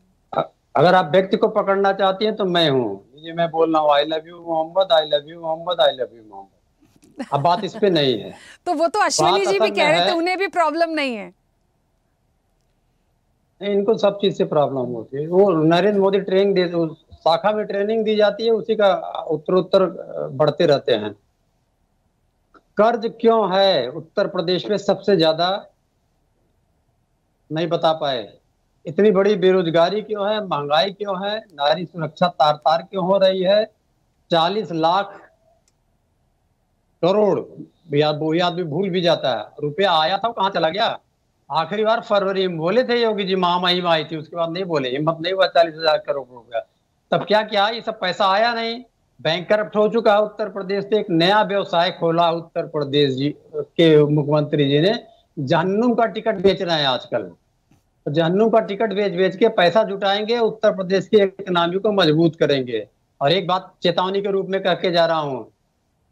अगर आप व्यक्ति को पकड़ना चाहती हैं तो मैं हूँ, ये मैं बोल रहा हूँ I love you Mohammad, I love you Mohammad, I love you Mohammad. अब बात इस पे नहीं है। तो वो तो अश्विनी जी भी कह रहे थे, उन्हें भी प्रॉब्लम नहीं है। नहीं, इनको सब चीज से प्रॉब्लम होती है। वो नरेंद्र मोदी ट्रेनिंग दे, शाखा में ट्रेनिंग दी जाती है, उसी का उत्तरोत्तर बढ़ते रहते हैं। कर्ज क्यों है उत्तर प्रदेश में सबसे ज्यादा, नहीं बता पाए। इतनी बड़ी बेरोजगारी क्यों है, महंगाई क्यों है, नारी सुरक्षा तार तार क्यों हो रही है। 40 लाख करोड़ वही आदमी भूल भी जाता है, रुपया आया था वो कहाँ चला गया। आखिरी बार फरवरी में बोले थे योगी जी, महामहिम आई थी, उसके बाद नहीं बोले, हिम्मत नहीं हुआ। 40,000 करोड़ रुपया तब क्या क्या, ये सब पैसा आया नहीं। बैंक करप्ट हो चुका है उत्तर प्रदेश से। एक नया व्यवसाय खोला उत्तर प्रदेश जी के मुख्यमंत्री जी ने, जहन्नुम का टिकट बेच रहे हैं आजकल। जहन्नुम का टिकट बेच के पैसा जुटाएंगे, उत्तर प्रदेश की इकोनॉमी को मजबूत करेंगे। और एक बात चेतावनी के रूप में कह के जा रहा हूं,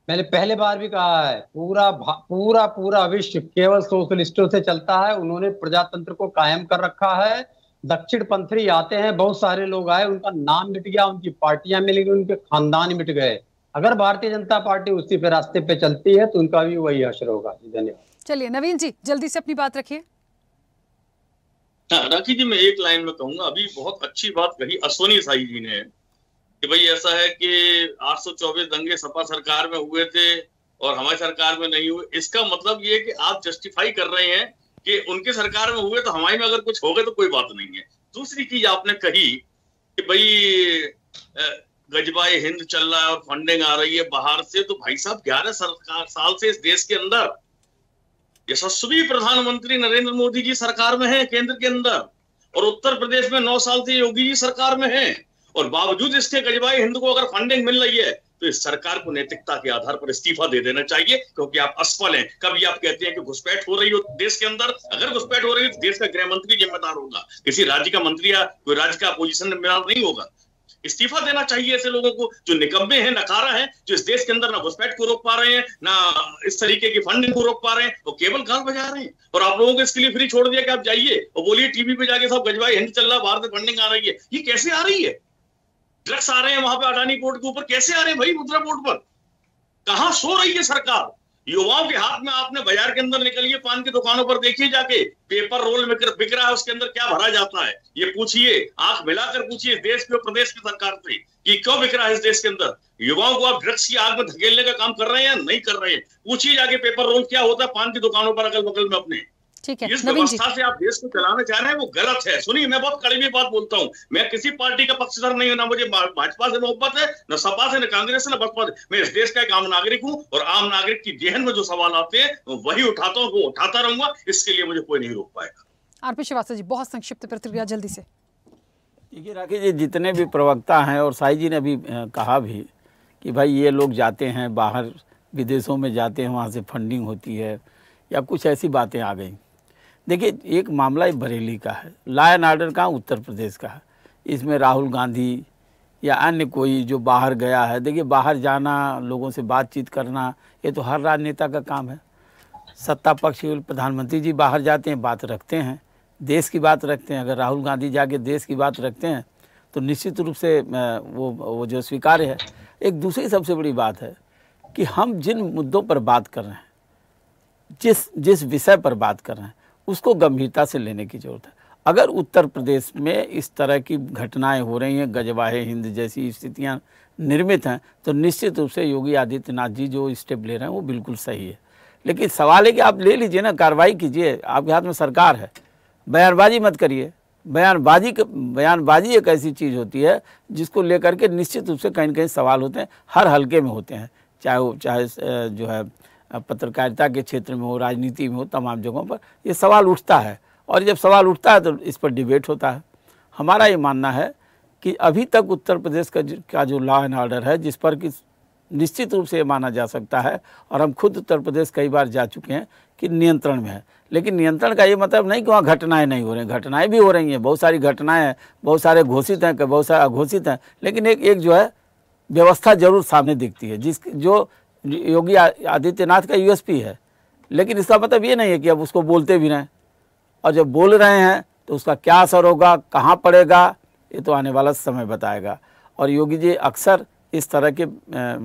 मैंने पहले बार भी कहा है, पूरा विश्व केवल सोशलिस्टों से चलता है। उन्होंने प्रजातंत्र को कायम कर रखा है। दक्षिण पंथी आते हैं, बहुत सारे लोग आए, उनका नाम मिट गया, उनकी पार्टियां मिल गई, उनके खानदान मिट गए। अगर भारतीय जनता पार्टी उसी पे रास्ते पे चलती है तो उनका भी वही हश्र होगा। धन्यवाद। चलिए नवीन जी जल्दी से अपनी बात रखिए। राखी जी, मैं एक लाइन में कहूंगा, अभी बहुत अच्छी बात कही अश्विनी साई जी ने कि भाई ऐसा है कि 824 दंगे सपा सरकार में हुए थे और हमारी सरकार में नहीं हुए। इसका मतलब ये कि आप जस्टिफाई कर रहे हैं कि उनके सरकार में हुए तो हमारी में अगर कुछ हो गए तो कोई बात नहीं है। दूसरी चीज आपने कही कि भाई गजबाए हिंद चल रहा है और फंडिंग आ रही है बाहर से, तो भाई साहब 11 साल से इस देश के अंदर यशस्वी प्रधानमंत्री नरेंद्र मोदी जी सरकार में है केंद्र के अंदर, और उत्तर प्रदेश में 9 साल से योगी जी सरकार में है, और बावजूद इसके गजबाए हिंद को अगर फंडिंग मिल रही है तो इस सरकार को नैतिकता के आधार पर इस्तीफा दे देना चाहिए, क्योंकि आप असफल हैं। कभी आप कहते हैं कि घुसपैठ हो रही हो देश के अंदर, अगर घुसपैठ हो रही है तो देश का गृह मंत्री जिम्मेदार होगा, किसी राज्य का मंत्री या कोई राज्य का अपोजिशन जिम्मेदार नहीं होगा। इस्तीफा देना चाहिए ऐसे लोगों को जो निकम्मे हैं, नकारा है, जो इस देश के अंदर ना घुसपैठ को रोक पा रहे हैं, ना इस तरीके की फंडिंग को रोक पा रहे हैं, वो केवल गाल बजा रहे हैं। और आप लोगों को इसके लिए फ्री छोड़ दिया कि आप जाइए और बोलिए टीवी पे जाके सब गजबाई हिंद चल रहा, बाहर से फंडिंग आ रही है। ये कैसे आ रही है? ड्रग्स आ रहे हैं वहां पे अडानी पोर्ट के ऊपर, कैसे आ रहे हैं भाई मुद्रा पोर्ट पर? कहां सो रही है सरकार? युवाओं के हाथ में आपने बाजार के अंदर निकलिए, पान की दुकानों पर देखिए जाके, पेपर रोल बिक रहा है, उसके अंदर क्या भरा जाता है ये पूछिए, आंख मिलाकर पूछिए देश के और प्रदेश की सरकार से कि क्यों बिक रहा है इस देश के अंदर। युवाओं को आप ड्रग्स की आग में धकेलने का काम कर रहे हैं या नहीं कर रहे हैं? पूछिए जाके पेपर रोल क्या होता है पान की दुकानों पर अगल बगल में अपने। ठीक है, इस व्यवस्था से आप देश को चलाना चाह रहे हैं, वो गलत है। सुनिए, मैं बहुत कड़वी बात बोलता हूँ, मैं किसी पार्टी का पक्षधर नहीं हूं, ना मुझे भाजपा से मोहब्बत है, न सपा से, न कांग्रेस से, न बसपा से। मैं इस देश का एक आम नागरिक हूँ और आम नागरिक की जेहन में जो सवाल आते हैं वही उठाता हूँ, वो उठाता रहूंगा। इसके लिए मुझे कोई नहीं रोक पाएगा। आरपी श्रीवास्तव जी बहुत संक्षिप्त प्रतिक्रिया जल्दी से। देखिए राखी जी, जितने भी प्रवक्ता हैं और साई जी ने भी कहा भी कि भाई ये लोग जाते हैं बाहर विदेशों में जाते हैं, वहाँ से फंडिंग होती है या कुछ ऐसी बातें आ गई। देखिए एक मामला बरेली का है, लॉ एंड ऑर्डर का उत्तर प्रदेश का है। इसमें राहुल गांधी या अन्य कोई जो बाहर गया है, देखिए बाहर जाना, लोगों से बातचीत करना, ये तो हर राजनेता का काम है। सत्ता पक्ष के प्रधानमंत्री जी बाहर जाते हैं, बात रखते हैं, देश की बात रखते हैं। अगर राहुल गांधी जाके देश की बात रखते हैं तो निश्चित रूप से वो जो स्वीकार्य है। एक दूसरी सबसे बड़ी बात है कि हम जिन मुद्दों पर बात कर रहे हैं, जिस विषय पर बात कर रहे हैं, उसको गंभीरता से लेने की जरूरत है। अगर उत्तर प्रदेश में इस तरह की घटनाएं हो रही हैं, गजबाए हिंद जैसी स्थितियां निर्मित हैं, तो निश्चित रूप से योगी आदित्यनाथ जी जो स्टेप ले रहे हैं वो बिल्कुल सही है। लेकिन सवाल है कि आप ले लीजिए ना, कार्रवाई कीजिए, आपके हाथ में सरकार है, बयानबाजी मत करिए। बयानबाजी एक ऐसी चीज़ होती है जिसको लेकर के निश्चित रूप से कहीं न कहीं सवाल होते हैं, हर हल्के में होते हैं, चाहे जो है पत्रकारिता के क्षेत्र में हो, राजनीति में हो, तमाम जगहों पर ये सवाल उठता है। और जब सवाल उठता है तो इस पर डिबेट होता है। हमारा ये मानना है कि अभी तक उत्तर प्रदेश का जो लॉ एंड ऑर्डर है, जिस पर कि निश्चित रूप से ये माना जा सकता है, और हम खुद उत्तर प्रदेश कई बार जा चुके हैं कि नियंत्रण में है। लेकिन नियंत्रण का ये मतलब नहीं कि वहाँ घटनाएं नहीं हो रही, घटनाएं भी हो रही हैं, बहुत सारी घटनाएं हैं, बहुत सारे घोषित हैं, बहुत सारे अघोषित हैं, लेकिन एक जो है व्यवस्था जरूर सामने दिखती है, जो योगी आदित्यनाथ का यूएसपी है। लेकिन इसका मतलब ये नहीं है कि अब उसको बोलते भी रहें, और जब बोल रहे हैं तो उसका क्या असर होगा, कहाँ पड़ेगा, ये तो आने वाला समय बताएगा। और योगी जी अक्सर इस तरह के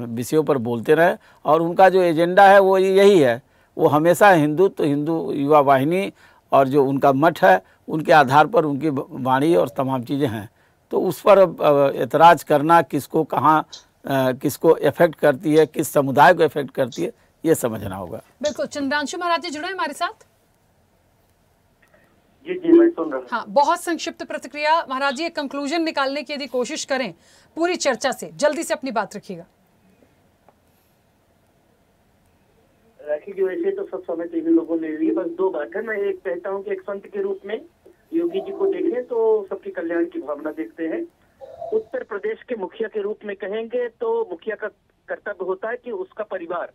विषयों पर बोलते रहे, और उनका जो एजेंडा है वो यही है, वो हमेशा हिंदू युवा वाहिनी और जो उनका मठ है उनके आधार पर उनकी वाणी और तमाम चीज़ें हैं। तो उस पर एतराज़ करना किसको कहाँ किसको इफेक्ट करती है, किस समुदाय को इफेक्ट करती है, ये समझना होगा। बिल्कुल। चंद्रांशु महाराज जी जुड़े हैं हमारे साथ। जी मैं सुन रहा हूं। हाँ, बहुत संक्षिप्त प्रतिक्रिया महाराज जी, एक कंक्लूजन निकालने की यदि कोशिश करें पूरी चर्चा से, जल्दी से अपनी बात रखिएगा। राखी जी, वैसे तो सब समय टीवी लोगों ने ली, बस दो बात है। मैं एक कहता हूँ कि एक संत के रूप में योगी जी को देखें तो सबके कल्याण की भावना देखते हैं। उत्तर प्रदेश के मुखिया के रूप में कहेंगे तो मुखिया का कर्तव्य होता है कि उसका परिवार,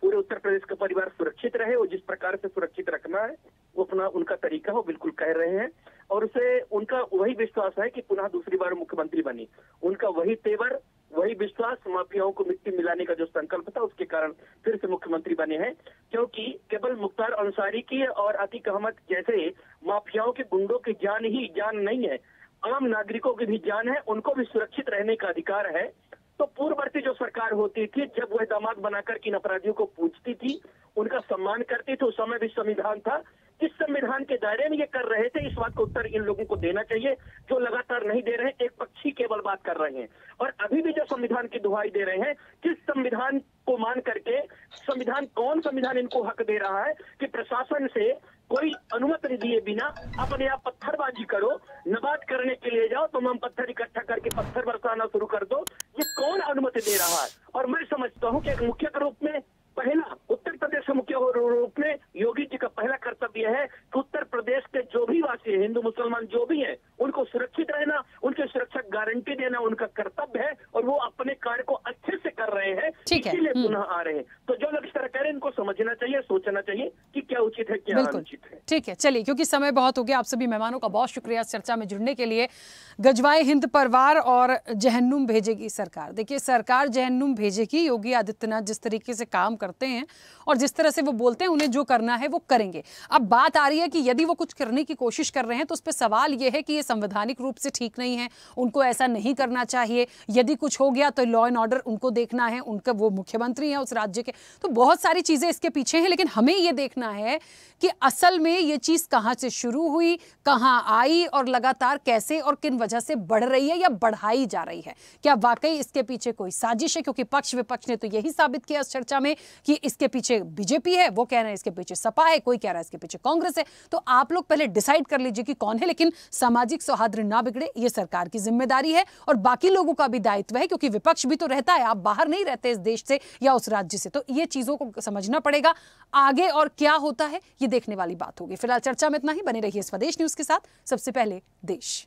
पूरे उत्तर प्रदेश का परिवार सुरक्षित रहे। वो जिस प्रकार से सुरक्षित रखना है वो अपना उनका तरीका वो बिल्कुल कह रहे हैं, और उसे उनका वही विश्वास है कि पुनः दूसरी बार मुख्यमंत्री बनी। उनका वही तेवर, वही विश्वास, माफियाओं को मिट्टी मिलाने का जो संकल्प था उसके कारण फिर से मुख्यमंत्री बने हैं। क्योंकि केवल मुख्तार अंसारी की और अतीक अहमद जैसे माफियाओं के गुंडों की जान ही जान नहीं है, आम नागरिकों की भी जान है, उनको भी सुरक्षित रहने का अधिकार है। तो पूर्ववर्ती जो सरकार होती थी, जब वह दामाद बनाकर इन अपराधियों को पूछती थी, उनका सम्मान करती थी, उस समय भी संविधान था। इस संविधान के दायरे में ये कर रहे थे, इस बात का उत्तर इन लोगों को देना चाहिए जो लगातार नहीं दे रहे हैं, एक पक्षी केवल बात कर रहे हैं। और अभी भी जो संविधान की दुहाई दे रहे हैं, किस संविधान को मान करके, कौन संविधान इनको हक दे रहा है कि प्रशासन से कोई अनुमति दिए बिना अपने आप पत्थरबाजी करो, नबाद करने के लिए जाओ, तमाम पत्थर इकट्ठा करके पत्थर बरसाना शुरू कर दो, ये कौन अनुमति दे रहा है? और मैं समझता हूँ कि एक मुखिया के रूप में, पहला उत्तर प्रदेश के मुखिया के रूप में योगी जी का पहला कर्तव्य है कि उत्तर प्रदेश के जो भी वासी है, हिंदू मुसलमान जो भी हैं, उनको सुरक्षित रहना, उनकी सुरक्षा गारंटी देना उनका कर्तव्य है, और वो अपने कार्य को अच्छे से कर रहे हैं, इसीलिए पुनः आ रहे हैं। तो जो लोग इस तरह कह रहे हैं इनको समझना चाहिए, सोचना चाहिए कि क्या उचित है, क्या अनुचित है। ठीक है, चलिए, क्योंकि समय बहुत हो गया। आप सभी मेहमानों का बहुत शुक्रिया इस चर्चा में जुड़ने के लिए। गजवाए हिंद परवार और जहन्नुम भेजेगी सरकार। देखिए, सरकार जहन्नुम भेजेगी। योगी आदित्यनाथ जिस तरीके से काम करते हैं और जिस तरह से वो बोलते हैं, उन्हें जो करना है वो करेंगे। अब बात आ रही है कि यदि वो कुछ करने की कोशिश कर रहे हैं तो उस पर सवाल ये है कि ये संवैधानिक रूप से ठीक नहीं है, उनको ऐसा नहीं करना चाहिए। यदि कुछ हो गया तो लॉ एंड ऑर्डर उनको देखना है, उनका वो मुख्यमंत्री हैं उस राज्य के। तो बहुत सारी चीजें इसके पीछे हैं, लेकिन हमें ये देखना है कि असल में ये चीज कहां से शुरू हुई, कहां आई, और लगातार कैसे और किन वजह से बढ़ रही है या बढ़ाई जा रही है। क्या वाकई इसके पीछे कोई साजिश है? क्योंकि पक्ष विपक्ष ने तो यही साबित किया इस चर्चा में कि इसके पीछे बीजेपी है, वो कह रहे हैं इसके पीछे सपा है, कोई कह रहा है इसके पीछे कांग्रेस है। तो आप लोग पहले डिसाइड कर लीजिए कि कौन है, लेकिन सामाजिक सौहार्द ना बिगड़े ये सरकार की जिम्मेदारी है और बाकी लोगों का भी दायित्व है, क्योंकि विपक्ष भी तो रहता है, आप बाहर नहीं रहते इस देश से या उस राज्य से। तो ये चीजों को समझना पड़ेगा। आगे और क्या होता है ये देखने वाली बात होगी। फिलहाल चर्चा में इतना ही। बने रहिए स्वदेश न्यूज के साथ। सबसे पहले देश।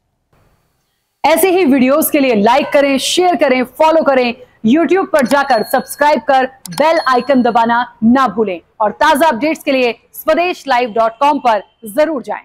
ऐसे ही वीडियोस के लिए लाइक करें, शेयर करें, फॉलो करें। YouTube पर जाकर सब्सक्राइब कर बेल आइकन दबाना ना भूलें और ताजा अपडेट्स के लिए स्वदेशलाइव.com पर जरूर जाएं।